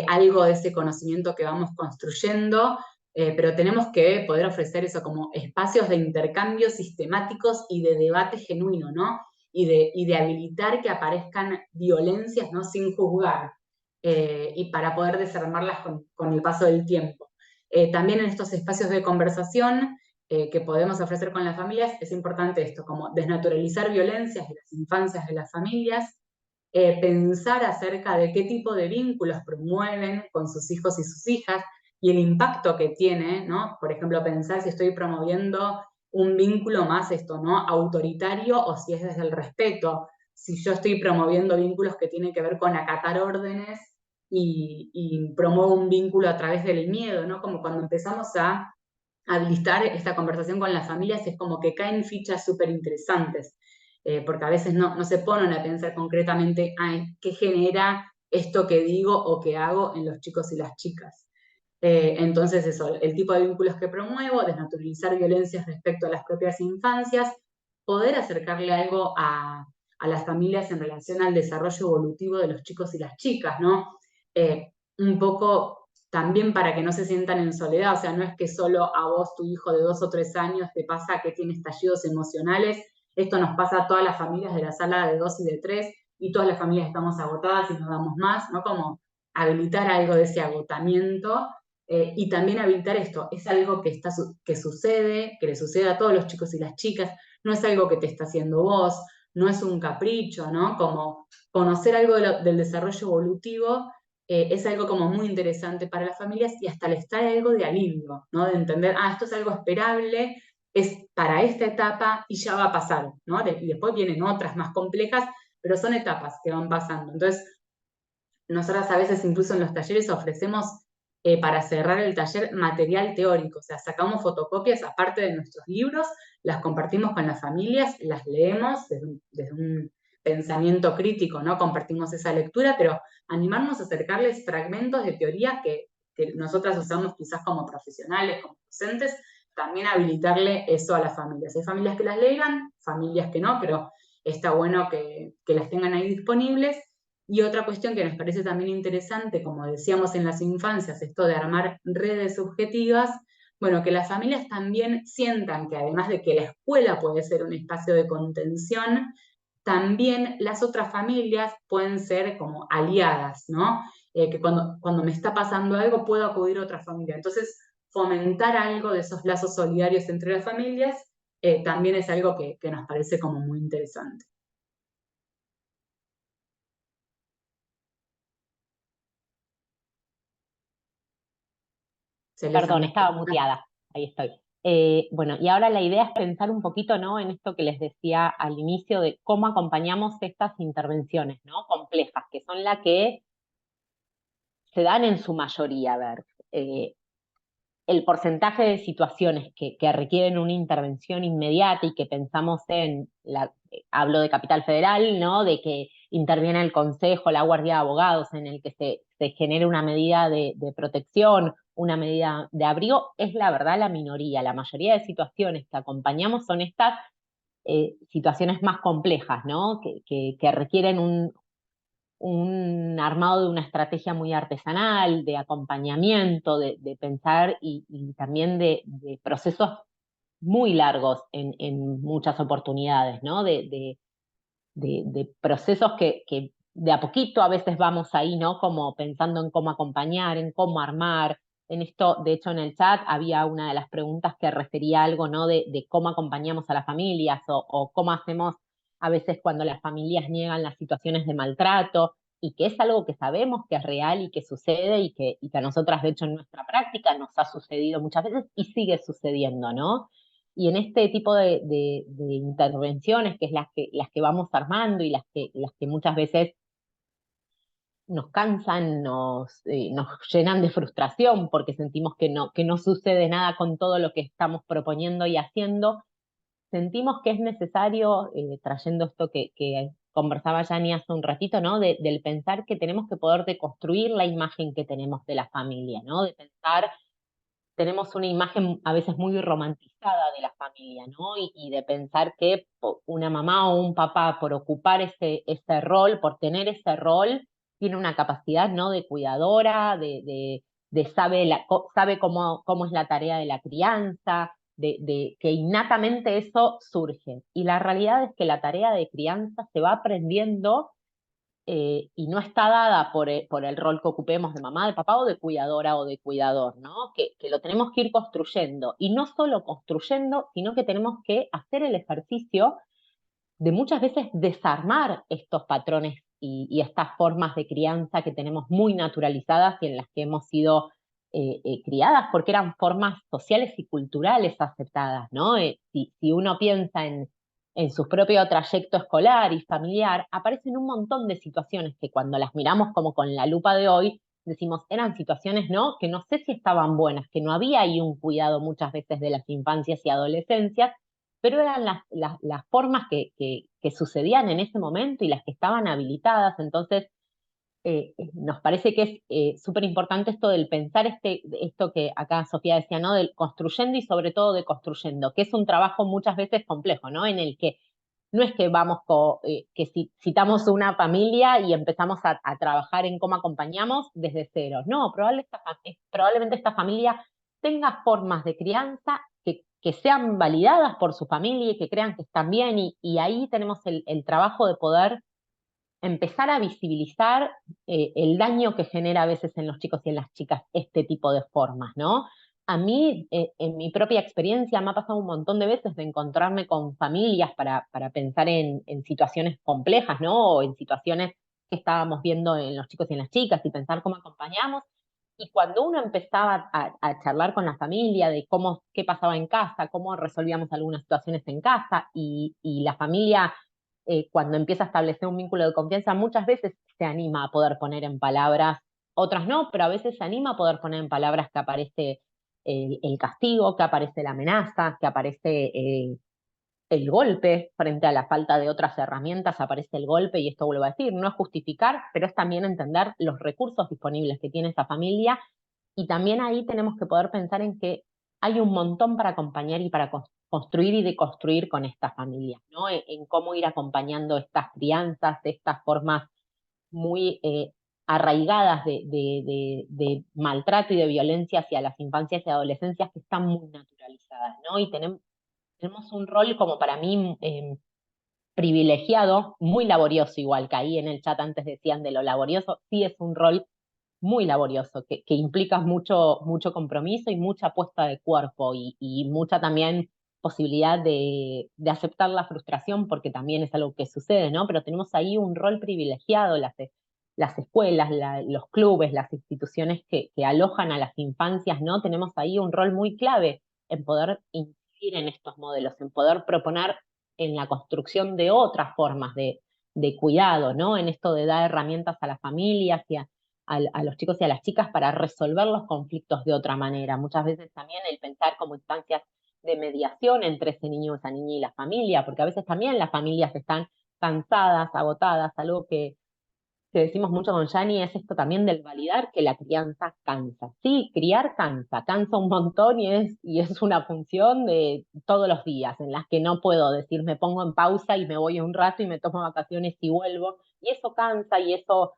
algo de ese conocimiento que vamos construyendo, pero tenemos que poder ofrecer eso como espacios de intercambio sistemáticos y de debate genuino, ¿no? Y de habilitar que aparezcan violencias, ¿no? Sin juzgar, y para poder desarmarlas con el paso del tiempo. También en estos espacios de conversación que podemos ofrecer con las familias, es importante esto, como desnaturalizar violencias de las infancias de las familias, pensar acerca de qué tipo de vínculos promueven con sus hijos y sus hijas y el impacto que tiene, ¿no? Por ejemplo, pensar si estoy promoviendo un vínculo más esto, ¿no? Autoritario o si es desde el respeto, si yo estoy promoviendo vínculos que tienen que ver con acatar órdenes y promuevo un vínculo a través del miedo, ¿no? Como cuando empezamos a habilitar esta conversación con las familias es como que caen fichas súper interesantes, porque a veces no se ponen a pensar concretamente, ay, ¿qué genera esto que digo o que hago en los chicos y las chicas? Entonces eso, el tipo de vínculos que promuevo, desnaturalizar violencias respecto a las propias infancias, poder acercarle algo a las familias en relación al desarrollo evolutivo de los chicos y las chicas, ¿no? Un poco también para que no se sientan en soledad, o sea, no es que solo a vos, tu hijo de 2 o 3 años, te pasa que tiene estallidos emocionales, esto nos pasa a todas las familias de la sala de 2 y de 3, y todas las familias estamos agotadas y no damos más, ¿no? Como habilitar algo de ese agotamiento, y también habilitar esto, es algo que sucede, que le sucede a todos los chicos y las chicas, no es algo que te está haciendo vos, no es un capricho, ¿no? Como conocer algo del desarrollo evolutivo es algo como muy interesante para las familias y hasta les trae algo de alivio, ¿no? De entender, esto es algo esperable, es para esta etapa y ya va a pasar, ¿no? Y después vienen otras más complejas, pero son etapas que van pasando. Entonces, nosotras a veces incluso en los talleres ofrecemos para cerrar el taller material teórico, o sea, sacamos fotocopias aparte de nuestros libros, las compartimos con las familias, las leemos desde un pensamiento crítico, ¿no? Compartimos esa lectura, pero animarnos a acercarles fragmentos de teoría que nosotras usamos quizás como profesionales, como docentes, también habilitarle eso a las familias. Hay familias que las lean, familias que no, pero está bueno que las tengan ahí disponibles. Y otra cuestión que nos parece también interesante, como decíamos en las infancias, esto de armar redes subjetivas, bueno, que las familias también sientan que además de que la escuela puede ser un espacio de contención, también las otras familias pueden ser como aliadas, ¿no? Que cuando me está pasando algo puedo acudir a otra familia. Entonces, fomentar algo de esos lazos solidarios entre las familias también es algo que nos parece como muy interesante. Perdón, estaba muteada. Ahí estoy. Bueno, y ahora la idea es pensar un poquito, ¿no? En esto que les decía al inicio de cómo acompañamos estas intervenciones, ¿no? Complejas, que son las que se dan en su mayoría. A ver, el porcentaje de situaciones que requieren una intervención inmediata y que pensamos hablo de Capital Federal, ¿no? De que interviene el Consejo, la Guardia de Abogados, en el que se genere una medida de protección, una medida de abrigo, es la verdad la minoría. La mayoría de situaciones que acompañamos son estas situaciones más complejas, ¿no? Que requieren un armado de una estrategia muy artesanal, de acompañamiento, de pensar y también de procesos muy largos en muchas oportunidades, ¿no? De procesos que de a poquito a veces vamos ahí, ¿no? Como pensando en cómo acompañar, en cómo armar. En esto, de hecho, en el chat había una de las preguntas que refería algo, ¿no? De cómo acompañamos a las familias o cómo hacemos a veces cuando las familias niegan las situaciones de maltrato y que es algo que sabemos que es real y que sucede y que a nosotras, de hecho, en nuestra práctica nos ha sucedido muchas veces y sigue sucediendo, ¿no? Y en este tipo de intervenciones, que es las que vamos armando y las que muchas veces nos cansan, nos llenan de frustración porque sentimos que no sucede nada con todo lo que estamos proponiendo y haciendo, sentimos que es necesario, trayendo esto que conversaba Yani hace un ratito, ¿no? Del pensar que tenemos que poder deconstruir la imagen que tenemos de la familia, ¿no? De pensar tenemos una imagen a veces muy romantizada de la familia, ¿no? Y de pensar que una mamá o un papá, por ocupar ese rol, por tener ese rol, tiene una capacidad, ¿no? De cuidadora, sabe cómo es la tarea de la crianza, de que innatamente eso surge. Y la realidad es que la tarea de crianza se va aprendiendo y no está dada por el rol que ocupemos de mamá, de papá o de cuidadora o de cuidador, ¿no? Que lo tenemos que ir construyendo. Y no solo construyendo, sino que tenemos que hacer el ejercicio de muchas veces desarmar estos patrones y estas formas de crianza que tenemos muy naturalizadas y en las que hemos sido criadas, porque eran formas sociales y culturales aceptadas, ¿no? Si uno piensa en su propio trayecto escolar y familiar, aparecen un montón de situaciones que cuando las miramos como con la lupa de hoy, decimos, eran situaciones, ¿no? Que no sé si estaban buenas, que no había ahí un cuidado muchas veces de las infancias y adolescencias, pero eran las formas que sucedían en ese momento y las que estaban habilitadas. Entonces, nos parece que es súper importante esto del pensar esto que acá Sofía decía, ¿no? Del construyendo y sobre todo deconstruyendo, que es un trabajo muchas veces complejo, ¿no? En el que no es que vamos que citamos una familia y empezamos a trabajar en cómo acompañamos desde cero. No, probablemente esta familia tenga formas de crianza que sean validadas por su familia y que crean que están bien, y ahí tenemos el trabajo de poder empezar a visibilizar el daño que genera a veces en los chicos y en las chicas este tipo de formas, ¿no? A mí, en mi propia experiencia, me ha pasado un montón de veces de encontrarme con familias para pensar en situaciones complejas, ¿no? O en situaciones que estábamos viendo en los chicos y en las chicas y pensar cómo acompañamos. Y cuando uno empezaba a charlar con la familia de qué pasaba en casa, cómo resolvíamos algunas situaciones en casa, y la familia cuando empieza a establecer un vínculo de confianza, muchas veces se anima a poder poner en palabras, otras no, pero a veces se anima a poder poner en palabras que aparece el castigo, que aparece la amenaza, que aparece el golpe frente a la falta de otras herramientas, aparece el golpe, y esto vuelvo a decir, no es justificar, pero es también entender los recursos disponibles que tiene esa familia, y también ahí tenemos que poder pensar en que hay un montón para acompañar y para construir y deconstruir con estas familias, ¿no? En cómo ir acompañando estas crianzas, estas formas muy arraigadas de maltrato y de violencia hacia las infancias y adolescencias que están muy naturalizadas, ¿no? Y tenemos un rol como para mí privilegiado, muy laborioso, igual que ahí en el chat antes decían de lo laborioso, sí es un rol muy laborioso, que implica mucho compromiso y mucha puesta de cuerpo, y mucha también posibilidad de aceptar la frustración, porque también es algo que sucede, ¿no? Pero tenemos ahí un rol privilegiado, las escuelas, los clubes, las instituciones que alojan a las infancias, ¿no? Tenemos ahí un rol muy clave en poder incidir en estos modelos, en poder proponer en la construcción de otras formas de cuidado, ¿no? En esto de dar herramientas a las familias y a los chicos y a las chicas para resolver los conflictos de otra manera. Muchas veces también el pensar como instancias de mediación entre ese niño, esa niña y la familia, porque a veces también las familias están cansadas, agotadas, algo que decimos mucho con Yani es esto también del validar que la crianza cansa. Sí, criar cansa un montón, y es una función de todos los días, en las que no puedo decir me pongo en pausa y me voy un rato y me tomo vacaciones y vuelvo, y eso cansa y eso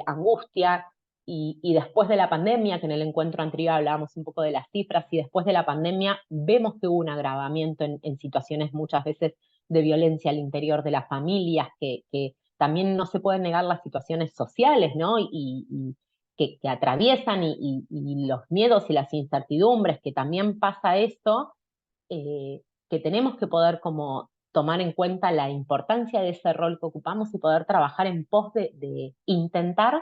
angustia. Y después de la pandemia, que en el encuentro anterior hablábamos un poco de las cifras, y después de la pandemia vemos que hubo un agravamiento en situaciones muchas veces de violencia al interior de las familias, que también no se pueden negar las situaciones sociales, ¿no? Y que atraviesan, y los miedos y las incertidumbres, que también pasa esto, que tenemos que poder como tomar en cuenta la importancia de ese rol que ocupamos y poder trabajar en pos de intentar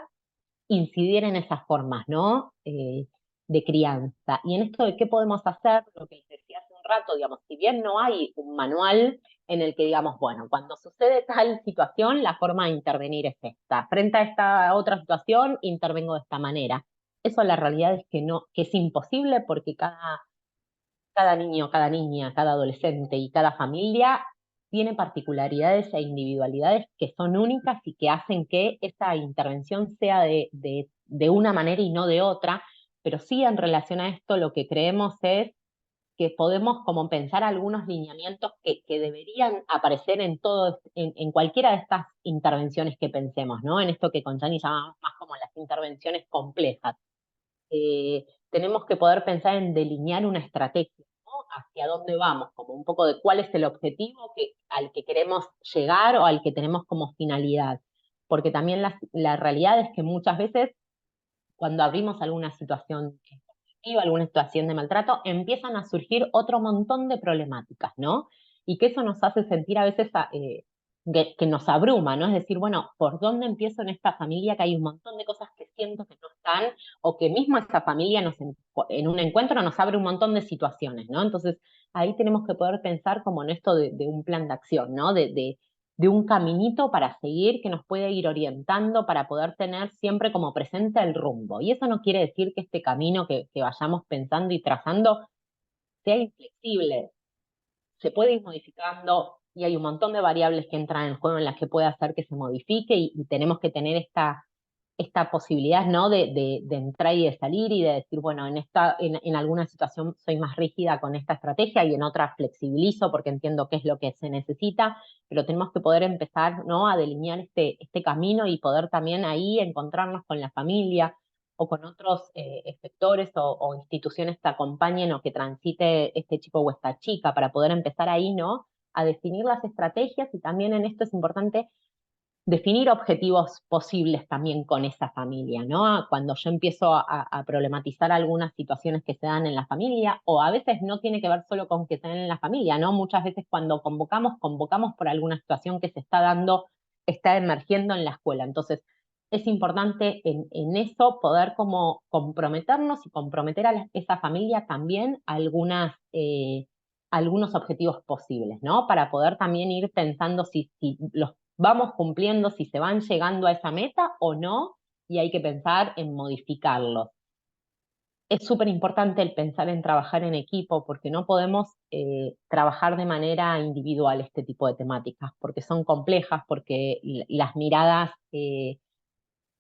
incidir en esas formas, ¿no? De crianza. Y en esto de qué podemos hacer, lo que decía hace un rato, digamos, si bien no hay un manual en el que digamos, bueno, cuando sucede tal situación, la forma de intervenir es esta. Frente a esta otra situación, intervengo de esta manera. Eso la realidad es que no, que es imposible, porque cada niño, cada niña, cada adolescente y cada familia tiene particularidades e individualidades que son únicas y que hacen que esa intervención sea de una manera y no de otra, pero sí, en relación a esto, lo que creemos es que podemos como pensar algunos lineamientos que deberían aparecer en cualquiera de estas intervenciones que pensemos, ¿no? En esto que con Gianni llamamos más como las intervenciones complejas. Tenemos que poder pensar en delinear una estrategia, ¿no? Hacia dónde vamos, como un poco de cuál es el objetivo al que queremos llegar o al que tenemos como finalidad. Porque también la realidad es que muchas veces, cuando abrimos alguna situación conflictiva, alguna situación de maltrato, empiezan a surgir otro montón de problemáticas, ¿no? Y que eso nos hace sentir a veces que nos abruma, ¿no? Es decir, bueno, ¿por dónde empiezo en esta familia, que hay un montón de cosas que siento que no están, o que mismo esa familia en un encuentro nos abre un montón de situaciones, ¿no? Entonces, ahí tenemos que poder pensar como en esto de un plan de acción, ¿no? De un caminito para seguir, que nos puede ir orientando para poder tener siempre como presente el rumbo. Y eso no quiere decir que este camino que vayamos pensando y trazando sea inflexible. Se puede ir modificando, y hay un montón de variables que entran en juego en las que puede hacer que se modifique, y tenemos que tener esta posibilidad, ¿no? de entrar y de salir y de decir, bueno, en alguna situación soy más rígida con esta estrategia y en otra flexibilizo porque entiendo qué es lo que se necesita, pero tenemos que poder empezar, ¿no? A delinear este camino y poder también ahí encontrarnos con la familia o con otros efectores o instituciones que acompañen o que transite este chico o esta chica para poder empezar ahí, ¿no? A definir las estrategias y también en esto es importante definir objetivos posibles también con esa familia, ¿no? Cuando yo empiezo a problematizar algunas situaciones que se dan en la familia, o a veces no tiene que ver solo con que se den en la familia, ¿no? Muchas veces cuando convocamos por alguna situación que se está dando, está emergiendo en la escuela. Entonces, es importante en eso poder como comprometernos y comprometer a esa familia también a algunos objetivos posibles, ¿no? Para poder también ir pensando si los vamos cumpliendo, si se van llegando a esa meta o no, y hay que pensar en modificarlos. Es súper importante el pensar en trabajar en equipo porque no podemos trabajar de manera individual este tipo de temáticas, porque son complejas, porque las miradas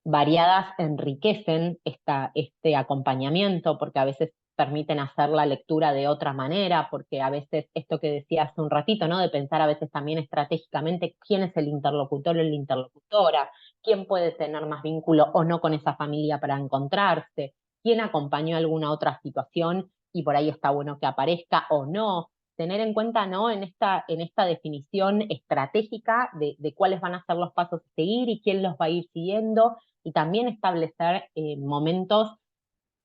variadas enriquecen este acompañamiento, porque a veces permiten hacer la lectura de otra manera, porque a veces esto que decía hace un ratito, ¿no? De pensar a veces también estratégicamente quién es el interlocutor o la interlocutora, quién puede tener más vínculo o no con esa familia para encontrarse, quién acompañó alguna otra situación y por ahí está bueno que aparezca o no. Tener en cuenta, ¿no? En esta definición estratégica de cuáles van a ser los pasos a seguir y quién los va a ir siguiendo, y también establecer momentos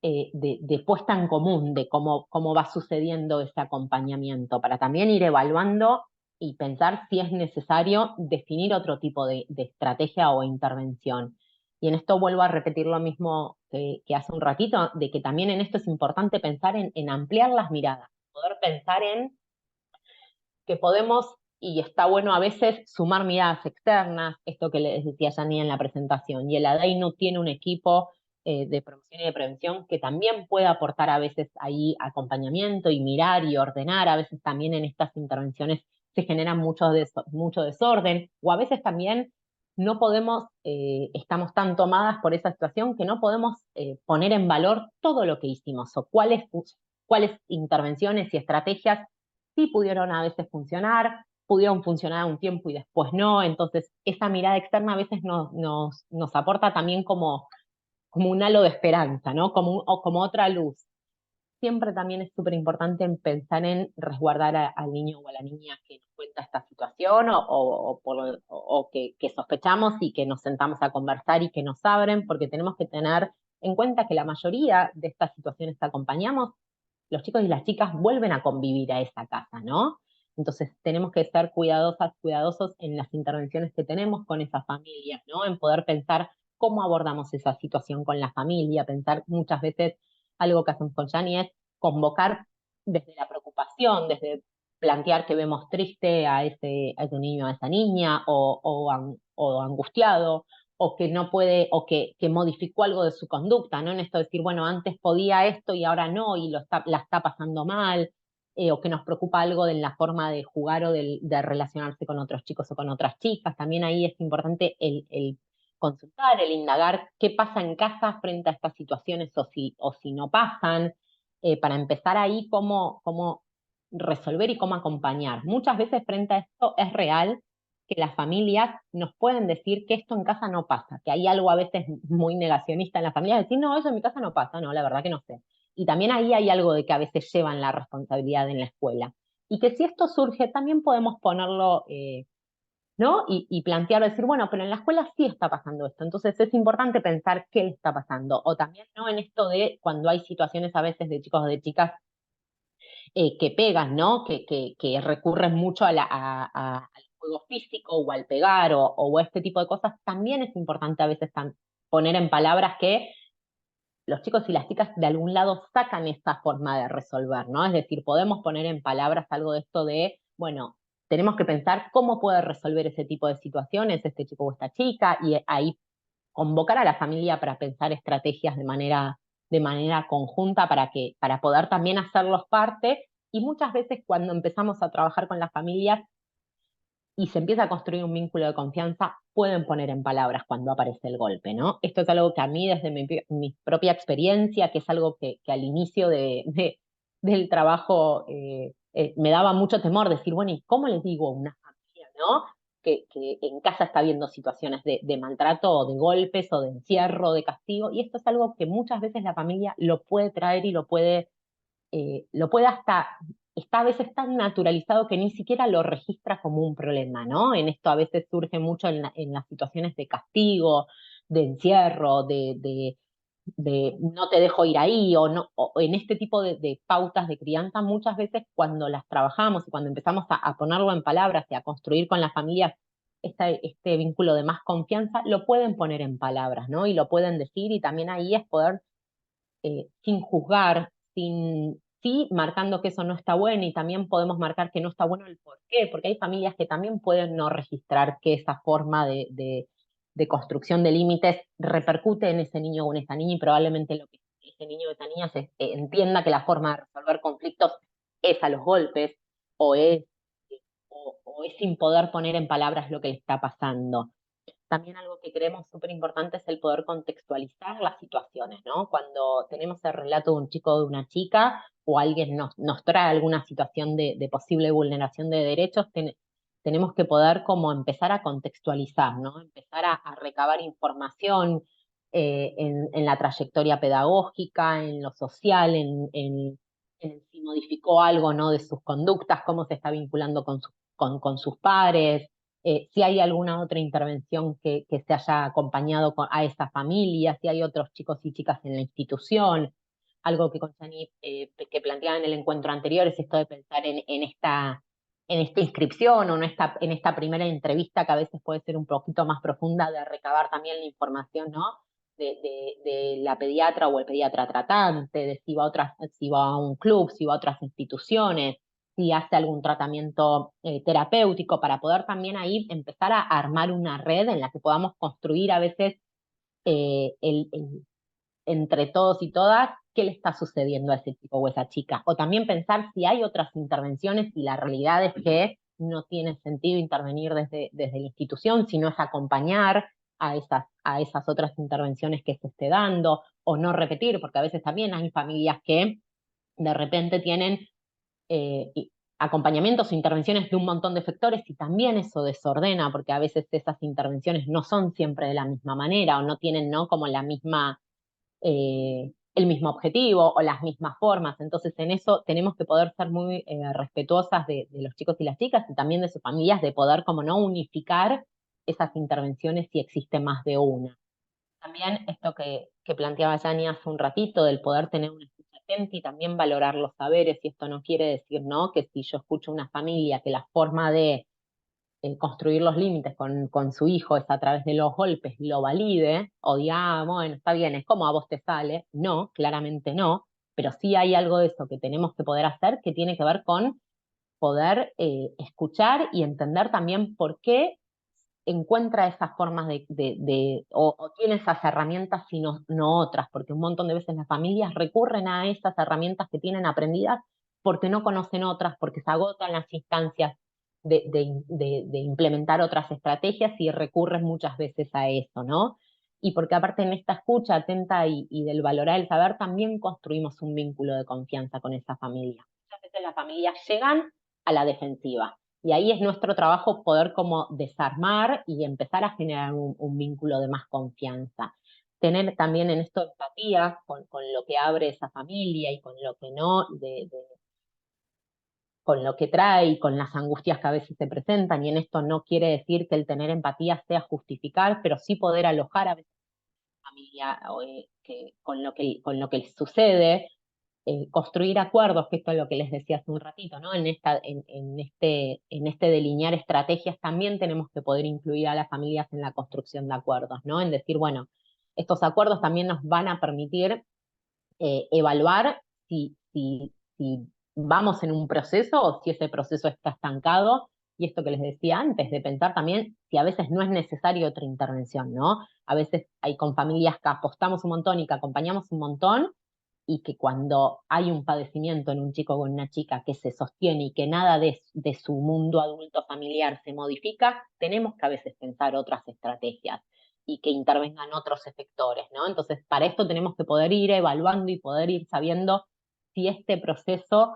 de puesta en común de cómo va sucediendo ese acompañamiento, para también ir evaluando y pensar si es necesario definir otro tipo de estrategia o intervención. Y en esto vuelvo a repetir lo mismo que hace un ratito, de que también en esto es importante pensar en ampliar las miradas, poder pensar en que podemos, y está bueno a veces, sumar miradas externas, esto que les decía Yani en la presentación, y el ADEINU tiene un equipo de promoción y de prevención que también puede aportar a veces ahí acompañamiento y mirar y ordenar, a veces también en estas intervenciones se genera mucho desorden, o a veces también no podemos, estamos tan tomadas por esa situación que no podemos poner en valor todo lo que hicimos, o cuáles intervenciones y estrategias sí pudieron a veces funcionar, pudieron funcionar un tiempo y después no. Entonces, esa mirada externa a veces nos aporta también como un halo de esperanza, ¿no? O como otra luz. Siempre también es súper importante pensar en resguardar al niño o a la niña que nos cuenta esta situación o que sospechamos y que nos sentamos a conversar y que nos abren, porque tenemos que tener en cuenta que la mayoría de estas situaciones que acompañamos, los chicos y las chicas vuelven a convivir a esa casa, ¿no? Entonces tenemos que ser cuidadosos en las intervenciones que tenemos con esas familias, ¿no? En poder pensar cómo abordamos esa situación con la familia, pensar muchas veces algo que hacemos con Yani es convocar desde la preocupación, desde plantear que vemos triste a ese niño, a esa niña, o angustiado, o que no puede, o que modificó algo de su conducta, ¿no? En esto de decir, bueno, antes podía esto y ahora no, y la está pasando mal, o que nos preocupa algo de la forma de jugar o de relacionarse con otros chicos o con otras chicas. También ahí es importante el consultar, el indagar qué pasa en casa frente a estas situaciones o si no pasan, para empezar ahí cómo resolver y cómo acompañar. Muchas veces frente a esto es real que las familias nos pueden decir que esto en casa no pasa, que hay algo a veces muy negacionista en la familia, decir, no, eso en mi casa no pasa, no, la verdad que no sé. Y también ahí hay algo de que a veces llevan la responsabilidad en la escuela. Y que si esto surge, también podemos ponerlo, ¿no? Y plantear, decir, bueno, pero en la escuela sí está pasando esto, entonces es importante pensar qué está pasando. O también, ¿no? En esto de cuando hay situaciones a veces de chicos o de chicas que pegan, ¿no? Que recurren mucho al juego físico o al pegar o este tipo de cosas, también es importante a veces poner en palabras que los chicos y las chicas de algún lado sacan esta forma de resolver, ¿no? Es decir, podemos poner en palabras algo de esto de, bueno, tenemos que pensar cómo puede resolver ese tipo de situaciones este chico o esta chica, y ahí convocar a la familia para pensar estrategias de manera conjunta para poder también hacerlos parte. Y muchas veces cuando empezamos a trabajar con las familias y se empieza a construir un vínculo de confianza, pueden poner en palabras cuando aparece el golpe, ¿no? Esto es algo que a mí, desde mi propia experiencia, que es algo que al inicio del trabajo me daba mucho temor decir, bueno, ¿y cómo les digo a una familia, ¿no? Que en casa está viendo situaciones de maltrato o de golpes o de encierro, de castigo, y esto es algo que muchas veces la familia lo puede traer y lo puede hasta, está a veces tan naturalizado que ni siquiera lo registra como un problema, ¿no? En esto a veces surge mucho en las situaciones de castigo, de encierro, de no te dejo ir ahí, o, no, o en este tipo de pautas de crianza, muchas veces cuando las trabajamos y cuando empezamos a ponerlo en palabras y a construir con las familias este vínculo de más confianza, lo pueden poner en palabras, ¿no? Y lo pueden decir, y también ahí es poder sin juzgar, sí marcando que eso no está bueno, y también podemos marcar que no está bueno el por qué, porque hay familias que también pueden no registrar que esa forma de construcción de límites repercute en ese niño o en esa niña, y probablemente lo que ese niño o esa niña entienda que la forma de resolver conflictos es a los golpes, o es, o es sin poder poner en palabras lo que le está pasando. También algo que creemos súper importante es el poder contextualizar las situaciones, ¿no? Cuando tenemos el relato de un chico o de una chica, o alguien nos trae alguna situación de posible vulneración de derechos, tenemos que poder como empezar a contextualizar, ¿no? Empezar a recabar información en la trayectoria pedagógica, en lo social, en si modificó algo, ¿no? De sus conductas, cómo se está vinculando con sus pares, si hay alguna otra intervención que se haya acompañado a esa familia, si hay otros chicos y chicas en la institución. Algo que con Chani que planteaba en el encuentro anterior es esto de pensar en esta inscripción o en esta primera entrevista, que a veces puede ser un poquito más profunda, de recabar también la información, ¿no? De la pediatra o el pediatra tratante, de si va a un club, si va a otras instituciones, si hace algún tratamiento terapéutico, para poder también ahí empezar a armar una red en la que podamos construir a veces entre todos y todas qué le está sucediendo a ese chico o esa chica. O también pensar si hay otras intervenciones, y la realidad es que no tiene sentido intervenir desde la institución, sino es acompañar a esas otras intervenciones que se esté dando, o no repetir, porque a veces también hay familias que de repente tienen acompañamientos o intervenciones de un montón de factores, y también eso desordena, porque a veces esas intervenciones no son siempre de la misma manera, o no tienen, ¿no?, como el mismo objetivo o las mismas formas. Entonces en eso tenemos que poder ser muy respetuosas de los chicos y las chicas, y también de sus familias, de poder como no unificar esas intervenciones si existe más de una. También esto que planteaba Yani hace un ratito, del poder tener una escucha atenta y también valorar los saberes, y esto no quiere decir, ¿no?, que si yo escucho una familia que la forma de construir los límites con su hijo es a través de los golpes, lo valide, o diga, ah, bueno, está bien, es como a vos te sale. No, claramente no, pero sí hay algo de eso que tenemos que poder hacer, que tiene que ver con poder escuchar y entender también por qué encuentra esas formas o tiene esas herramientas y no otras, porque un montón de veces las familias recurren a esas herramientas que tienen aprendidas porque no conocen otras, porque se agotan las instancias de implementar otras estrategias, y recurren muchas veces a eso, ¿no? Y porque aparte en esta escucha atenta y del valorar el saber, también construimos un vínculo de confianza con esa familia. Muchas veces las familias llegan a la defensiva, y ahí es nuestro trabajo poder como desarmar y empezar a generar un vínculo de más confianza. Tener también en esto empatía con lo que abre esa familia y con lo que no, con lo que trae y con las angustias que a veces se presentan. Y en esto no quiere decir que el tener empatía sea justificar, pero sí poder alojar a veces a la familia con lo que les sucede, construir acuerdos, que esto es lo que les decía hace un ratito, ¿no? En este delinear estrategias también tenemos que poder incluir a las familias en la construcción de acuerdos, ¿no? En decir, bueno, estos acuerdos también nos van a permitir evaluar si vamos en un proceso o si ese proceso está estancado. Y esto que les decía antes, de pensar también si a veces no es necesaria otra intervención, ¿no? A veces hay con familias que apostamos un montón y que acompañamos un montón, y que cuando hay un padecimiento en un chico o en una chica que se sostiene y que nada de su mundo adulto familiar se modifica, tenemos que a veces pensar otras estrategias y que intervengan otros efectores, ¿no? Entonces, para esto tenemos que poder ir evaluando y poder ir sabiendo si este proceso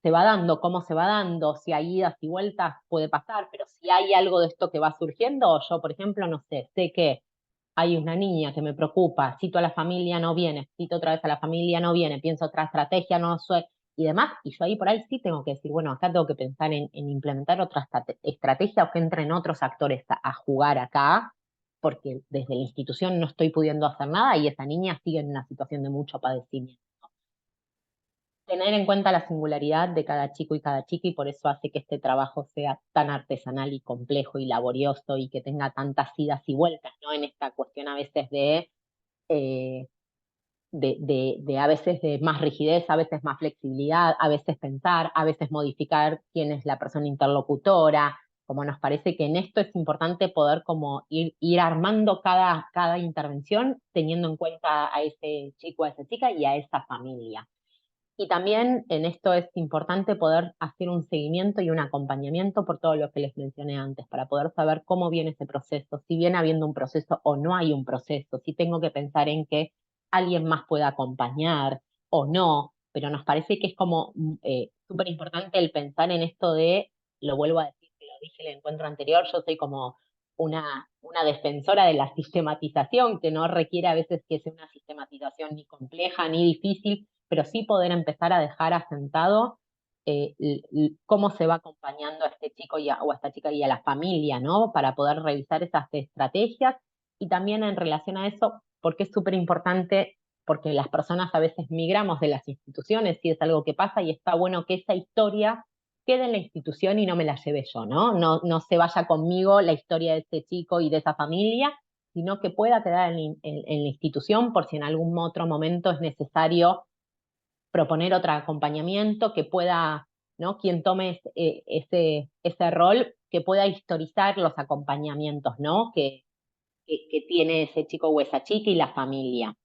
se va dando, cómo se va dando, si hay idas y vueltas, puede pasar, pero si hay algo de esto que va surgiendo, yo, por ejemplo, no sé que hay una niña que me preocupa, cito a la familia, no viene, cito otra vez a la familia, no viene, pienso otra estrategia, no soy, y demás, y yo ahí por ahí sí tengo que decir, bueno, acá tengo que pensar en implementar otra estrategia o que entren otros actores a jugar acá, porque desde la institución no estoy pudiendo hacer nada y esa niña sigue en una situación de mucho padecimiento. Tener en cuenta la singularidad de cada chico y cada chica y por eso hace que este trabajo sea tan artesanal y complejo y laborioso y que tenga tantas idas y vueltas, ¿no? En esta cuestión a veces eh, de a veces de más rigidez, a veces más flexibilidad, a veces pensar, a veces modificar quién es la persona interlocutora, como nos parece que en esto es importante poder como ir armando cada intervención teniendo en cuenta a ese chico, a esa chica y a esa familia. Y también en esto es importante poder hacer un seguimiento y un acompañamiento por todo lo que les mencioné antes, para poder saber cómo viene ese proceso, si viene habiendo un proceso o no hay un proceso, si tengo que pensar en que alguien más pueda acompañar o no, pero nos parece que es como súper importante el pensar en esto de, lo vuelvo a decir, que lo dije en el encuentro anterior, yo soy como una defensora de la sistematización, que no requiere a veces que sea una sistematización ni compleja ni difícil, pero sí poder empezar a dejar asentado cómo se va acompañando a este chico o a esta chica y a la familia, ¿no? Para poder revisar esas estrategias y también en relación a eso, porque es súper importante, porque las personas a veces migramos de las instituciones y es algo que pasa y está bueno que esa historia quede en la institución y no me la lleve yo, ¿no? No se vaya conmigo la historia de este chico y de esa familia, sino que pueda quedar en la institución por si en algún otro momento es necesario proponer otro acompañamiento que pueda, ¿no? Quien tome ese rol, que pueda historizar los acompañamientos, ¿no? Que tiene ese chico o esa chica y la familia.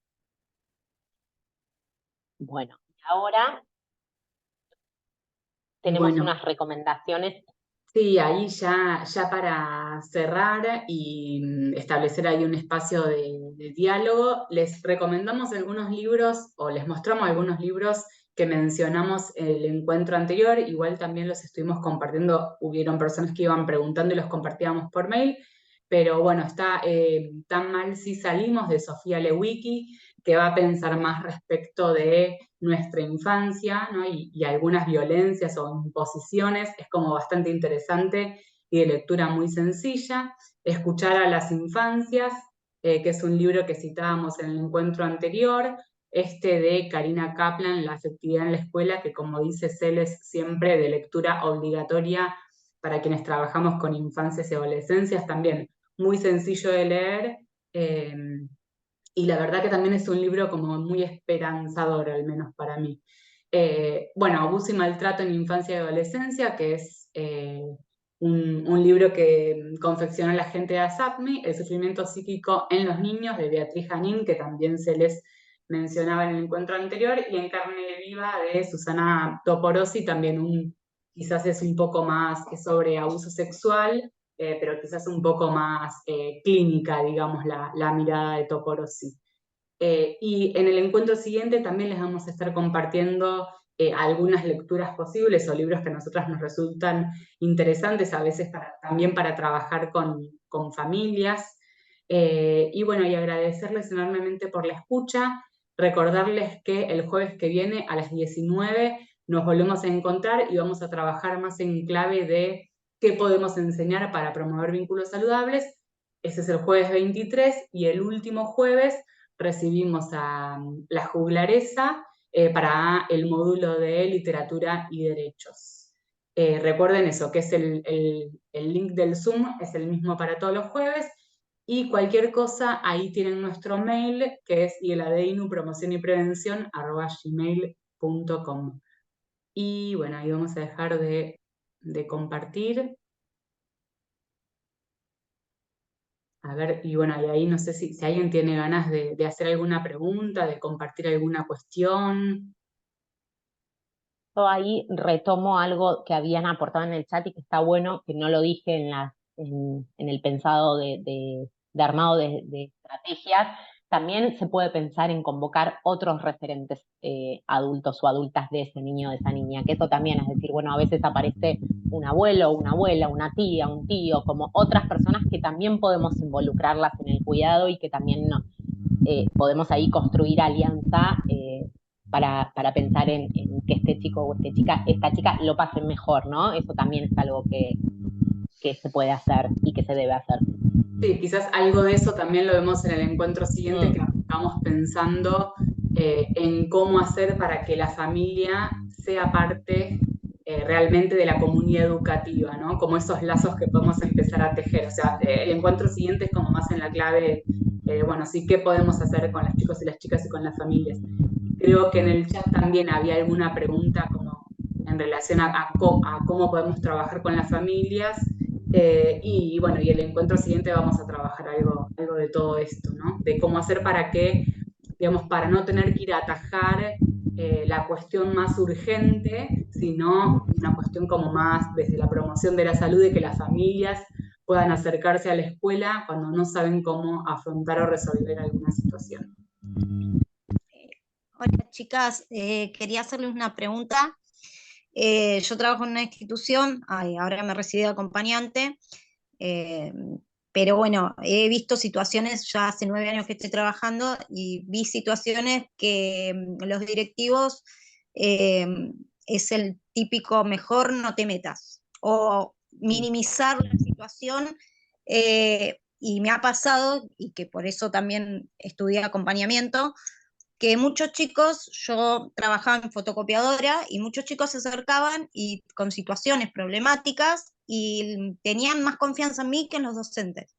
Bueno, ahora tenemos Bueno, unas recomendaciones. sí, ahí ya para cerrar y establecer ahí un espacio de diálogo, les recomendamos algunos libros o les mostramos algunos libros que mencionamos en el encuentro anterior. Igual también los estuvimos compartiendo, hubieron personas que iban preguntando y los compartíamos por mail, pero bueno, está Tan mal si salimos de Sofía Lewicki, que va a pensar más respecto de nuestra infancia, ¿no? Y algunas violencias o imposiciones. Es como bastante interesante y de lectura muy sencilla. Escuchar a las infancias, que es un libro que citábamos en el encuentro anterior, este de Karina Kaplan, La afectividad en la escuela, que como dice Cel es siempre de lectura obligatoria para quienes trabajamos con infancias y adolescencias, también muy sencillo de leer. Y la verdad que también es un libro como muy esperanzador, al menos para mí. Bueno, Abuso y maltrato en infancia y adolescencia, que es un libro que confeccionó la gente de ASAPMI, El sufrimiento psíquico en los niños, de Beatriz Janín, que también se les mencionaba en el encuentro anterior, y En carne viva, de Susana Toporossi, también quizás es un poco más sobre abuso sexual, pero quizás un poco más clínica, digamos, la mirada de Toporossi. Y en el encuentro siguiente también les vamos a estar compartiendo algunas lecturas posibles o libros que a nosotras nos resultan interesantes, a veces también para trabajar con familias. Y bueno, y agradecerles enormemente por la escucha, recordarles que el jueves que viene a las 19 nos volvemos a encontrar y vamos a trabajar más en clave de qué podemos enseñar para promover vínculos saludables. Ese es el jueves 23 y el último jueves recibimos a la juglaresa para el módulo de literatura y derechos. Recuerden eso, que es el link del Zoom, es el mismo para todos los jueves, y cualquier cosa, ahí tienen nuestro mail, que es iladeinu@gmail.com. Y bueno, ahí vamos a dejar de compartir. A ver, y bueno, y ahí no sé si alguien tiene ganas de hacer alguna pregunta, de compartir alguna cuestión. Yo ahí retomo algo que habían aportado en el chat y que está bueno, que no lo dije en el pensado de armado de estrategias. También se puede pensar en convocar otros referentes adultos o adultas de ese niño o de esa niña, que eso también es decir, bueno, a veces aparece un abuelo, una abuela, una tía, un tío, como otras personas que también podemos involucrarlas en el cuidado y que también podemos ahí construir alianza para pensar en que este chico o esta chica lo pase mejor, ¿no? Eso también es algo que se puede hacer y que se debe hacer. Sí, quizás algo de eso también lo vemos en el encuentro siguiente, que estamos pensando en cómo hacer para que la familia sea parte realmente de la comunidad educativa, ¿no? Como esos lazos que podemos empezar a tejer. O sea, el encuentro siguiente es como más en la clave, bueno, sí, ¿qué podemos hacer con los chicos y las chicas y con las familias? Creo que en el chat también había alguna pregunta como en relación a cómo podemos trabajar con las familias. Y bueno, y el encuentro siguiente vamos a trabajar algo de todo esto, ¿no? De cómo hacer para que, digamos, para no tener que ir a atajar la cuestión más urgente, sino una cuestión como más desde la promoción de la salud y que las familias puedan acercarse a la escuela cuando no saben cómo afrontar o resolver alguna situación. Hola chicas, quería hacerles una pregunta. Yo trabajo en una institución, ahora me recibí de acompañante, eh, pero bueno, he visto situaciones, ya hace 9 años que estoy trabajando, y vi situaciones que los directivos eh, es el típico mejor no te metas, o minimizar la situación, y me ha pasado, y que por eso también estudié acompañamiento, que muchos chicos, yo trabajaba en fotocopiadora y muchos chicos se acercaban y con situaciones problemáticas y tenían más confianza en mí que en los docentes.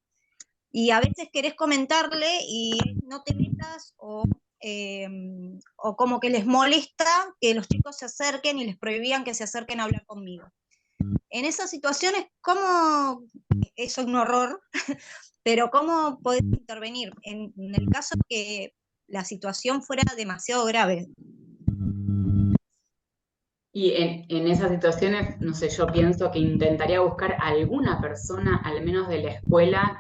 Y a veces querés comentarle y no te metas o como que les molesta que los chicos se acerquen y les prohibían que se acerquen a hablar conmigo. En esas situaciones, ¿cómo? Eso es un horror, pero ¿cómo podés intervenir en el caso que la situación fuera demasiado grave? Y en esas situaciones, no sé, yo pienso que intentaría buscar alguna persona, al menos de la escuela,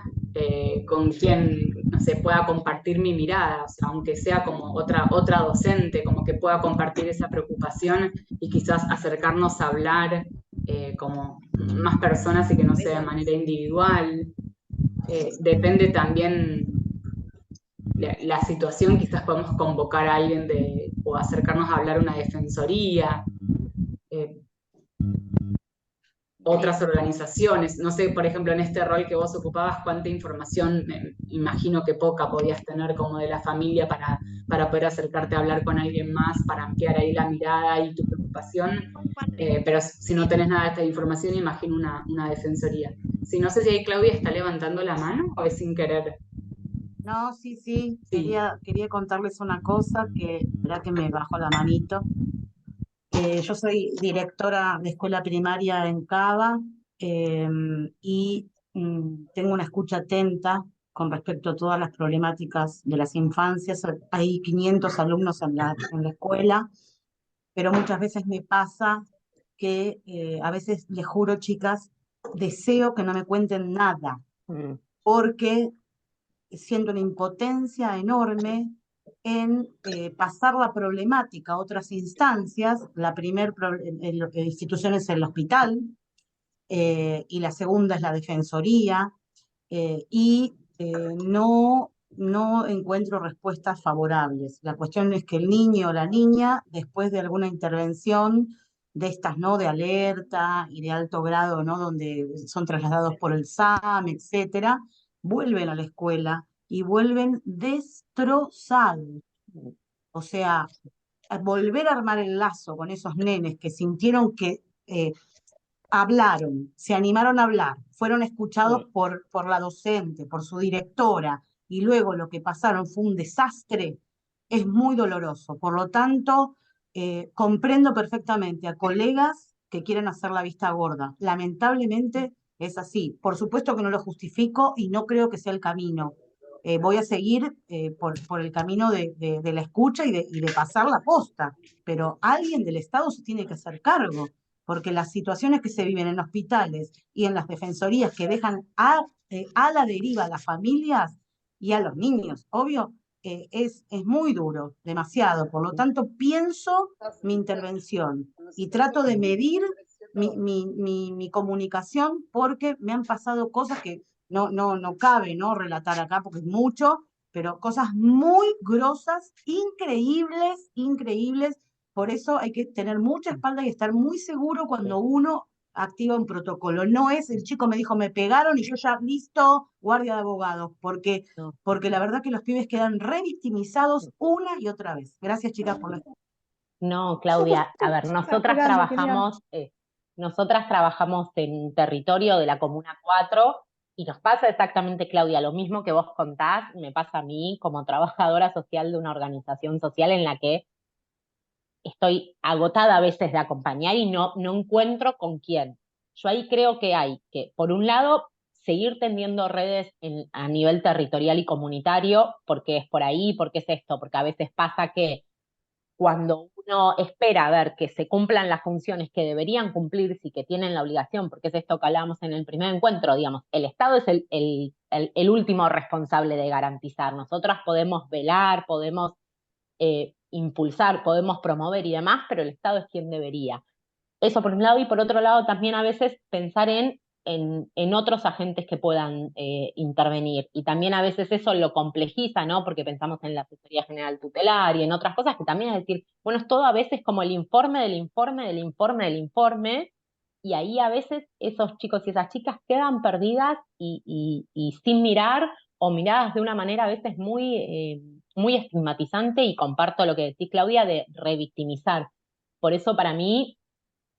con quien, no sé, pueda compartir mi mirada, o sea, aunque sea como otra docente, como que pueda compartir esa preocupación y quizás acercarnos a hablar como más personas y que no sea de manera individual. Depende también la situación, quizás podemos convocar a alguien o acercarnos a hablar a una defensoría. Eh, Otras organizaciones. No sé, por ejemplo, en este rol que vos ocupabas, cuánta información, imagino que poca podías tener como de la familia para poder acercarte a hablar con alguien más, para ampliar ahí la mirada y tu preocupación. Pero si no tenés nada de esta información, imagino una defensoría. Si no sé si ahí Claudia está levantando la mano o es sin querer. No, sí, Sí. quería contarles una cosa que, verá que me bajo la manito. Yo soy directora de escuela primaria en Cava y tengo una escucha atenta con respecto a todas las problemáticas de las infancias. Hay 500 alumnos en la escuela, pero muchas veces me pasa que a veces les juro, chicas, deseo que no me cuenten nada, porque siento una impotencia enorme en pasar la problemática a otras instancias. La primera institución es el hospital y la segunda es la defensoría no encuentro respuestas favorables. La cuestión es que el niño o la niña, después de alguna intervención de estas, ¿no?, de alerta y de alto grado, ¿no?, donde son trasladados por el SAM, etcétera, vuelven a la escuela y vuelven destrozados. O sea, volver a armar el lazo con esos nenes que sintieron que hablaron, se animaron a hablar, fueron escuchados por la docente, por su directora, y luego lo que pasaron fue un desastre, es muy doloroso. Por lo tanto, comprendo perfectamente a colegas que quieren hacer la vista gorda. Lamentablemente, es así. Por supuesto que no lo justifico y no creo que sea el camino. Voy a seguir por el camino de la escucha y de pasar la posta, pero alguien del Estado se tiene que hacer cargo, porque las situaciones que se viven en hospitales y en las defensorías que dejan a la deriva a las familias y a los niños, obvio, es muy duro, demasiado. Por lo tanto, pienso mi intervención y trato de medir mi comunicación, porque me han pasado cosas que no cabe, ¿no?, relatar acá porque es mucho, pero cosas muy grosas, increíbles, increíbles. Por eso hay que tener mucha espalda y estar muy seguro cuando uno activa un protocolo. No es el chico me dijo me pegaron y yo ya listo, guardia de abogados, porque la verdad que los pibes quedan revictimizados una y otra vez. Gracias, chicas, por la... No, Claudia, a ver, nosotras trabajamos en territorio de la Comuna 4 y nos pasa exactamente, Claudia, lo mismo que vos contás, me pasa a mí como trabajadora social de una organización social en la que estoy agotada a veces de acompañar y no encuentro con quién. Yo ahí creo que hay que, por un lado, seguir tendiendo redes a nivel territorial y comunitario, porque es por ahí, porque es esto, porque a veces pasa que cuando uno espera a ver que se cumplan las funciones que deberían cumplirse y que tienen la obligación, porque es esto que hablábamos en el primer encuentro, digamos, el Estado es el último responsable de garantizar. Nosotras podemos velar, podemos impulsar, podemos promover y demás, pero el Estado es quien debería. Eso por un lado, y por otro lado también a veces pensar en otros agentes que puedan intervenir. Y también a veces eso lo complejiza, ¿no? Porque pensamos en la Asesoría General Tutelar y en otras cosas que también es decir, bueno, es todo a veces como el informe del informe del informe del informe, y ahí a veces esos chicos y esas chicas quedan perdidas y sin mirar o miradas de una manera a veces muy estigmatizante, y comparto lo que decís, Claudia, de revictimizar. Por eso para mí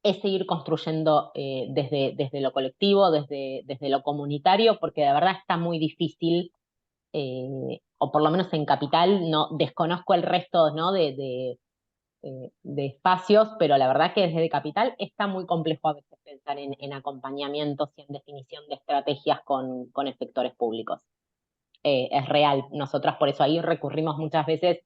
es seguir construyendo desde lo colectivo, desde lo comunitario, porque de verdad está muy difícil, o por lo menos en Capital, no desconozco el resto, ¿no?, de espacios, pero la verdad que desde Capital está muy complejo a veces pensar en acompañamientos y en definición de estrategias con efectores públicos. Es real, nosotras por eso ahí recurrimos muchas veces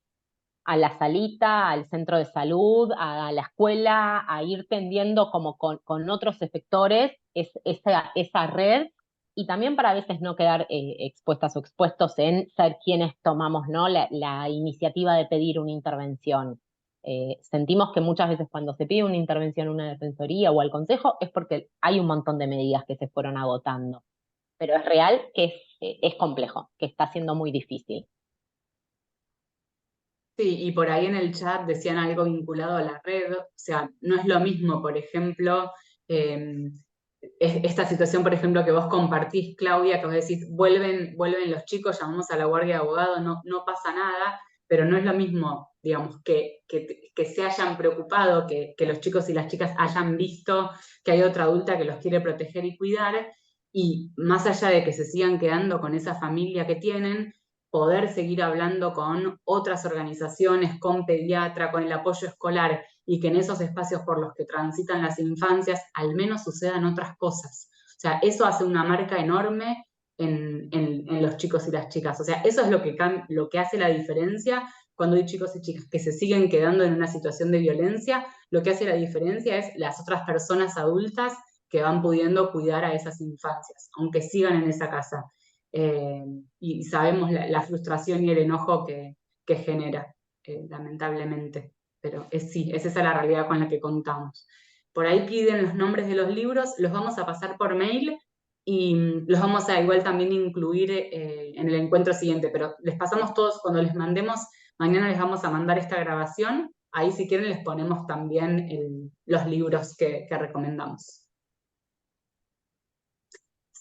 a la salita, al centro de salud, a la escuela, a ir tendiendo como con otros efectores esa red, y también para a veces no quedar expuestas o expuestos en ser quienes tomamos, ¿no?, la iniciativa de pedir una intervención. Sentimos que muchas veces cuando se pide una intervención a una defensoría o al consejo es porque hay un montón de medidas que se fueron agotando, pero es real que es complejo, que está siendo muy difícil. Sí, y por ahí en el chat decían algo vinculado a la red, o sea, no es lo mismo, por ejemplo, esta situación, por ejemplo, que vos compartís, Claudia, que vos decís, vuelven los chicos, llamamos a la guardia de abogado, no pasa nada, pero no es lo mismo, digamos, que se hayan preocupado, que los chicos y las chicas hayan visto que hay otra adulta que los quiere proteger y cuidar, y más allá de que se sigan quedando con esa familia que tienen, poder seguir hablando con otras organizaciones, con pediatra, con el apoyo escolar, y que en esos espacios por los que transitan las infancias al menos sucedan otras cosas. O sea, eso hace una marca enorme en los chicos y las chicas. O sea, eso es lo que hace la diferencia cuando hay chicos y chicas que se siguen quedando en una situación de violencia. Lo que hace la diferencia es las otras personas adultas que van pudiendo cuidar a esas infancias, aunque sigan en esa casa. Y sabemos la frustración y el enojo que genera, lamentablemente. Pero sí, es esa la realidad con la que contamos. Por ahí piden los nombres de los libros, los vamos a pasar por mail y los vamos a igual también incluir en el encuentro siguiente, pero les pasamos todos cuando les mandemos, mañana les vamos a mandar esta grabación, ahí si quieren les ponemos también los libros que recomendamos.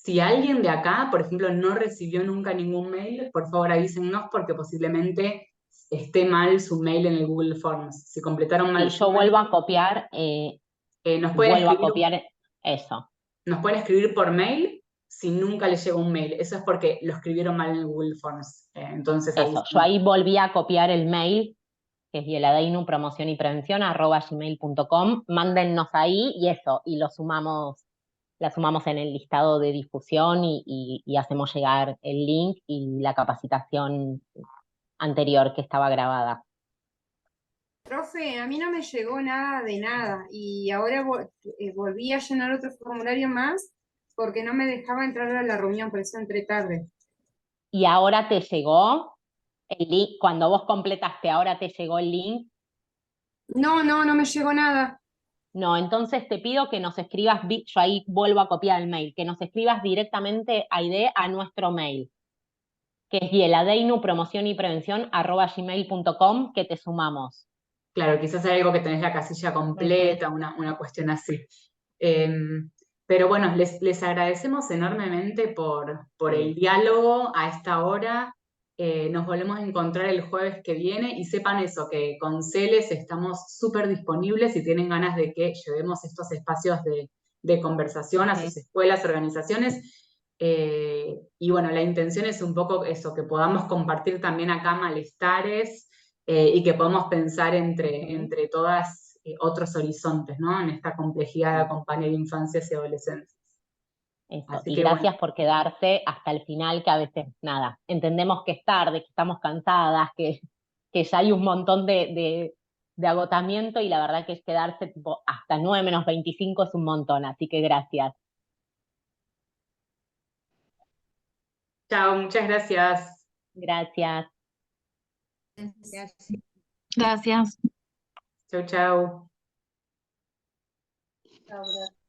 Si alguien de acá, por ejemplo, no recibió nunca ningún mail, por favor avísennos porque posiblemente esté mal su mail en el Google Forms. Si completaron mal Y yo vuelvo a copiar, nos pueden eso. nos pueden escribir por mail si nunca les llegó un mail. Eso es porque lo escribieron mal en el Google Forms. Entonces Eso, yo ahí volví a copiar el mail, que es yeladeinu promoción y prevención @gmail.com. Mándennos ahí y eso, y lo sumamos la sumamos en el listado de difusión y hacemos llegar el link y la capacitación anterior que estaba grabada. Profe, a mí no me llegó nada de nada y ahora volví a llenar otro formulario más porque no me dejaba entrar a la reunión, por eso entré tarde. Y ahora te llegó el link, cuando vos completaste, ahora te llegó el link. No me llegó nada. No, entonces te pido que nos escribas, yo ahí vuelvo a copiar el mail, que nos escribas directamente, Aide, a nuestro mail, que es bieladeinu promoción y prevención @gmail.com, que te sumamos. Claro, quizás hay algo que tenés la casilla completa, una cuestión así. Pero bueno, les agradecemos enormemente por el diálogo a esta hora. Nos volvemos a encontrar el jueves que viene y sepan eso, que con Celes estamos súper disponibles si tienen ganas de que llevemos estos espacios de conversación a sus escuelas, organizaciones. Y bueno, la intención es un poco eso, que podamos compartir también acá malestares y que podamos pensar entre todas otros horizontes, ¿no? En esta complejidad de acompañar infancias y adolescentes. Eso. Así Y que gracias bueno, por quedarse hasta el final, que a veces, nada, entendemos que es tarde, que estamos cansadas, que ya hay un montón de agotamiento, y la verdad que es quedarse tipo hasta 9 menos 25 es un montón, así que gracias. chao, muchas gracias. Gracias. Gracias. Chau, chau. Ahora.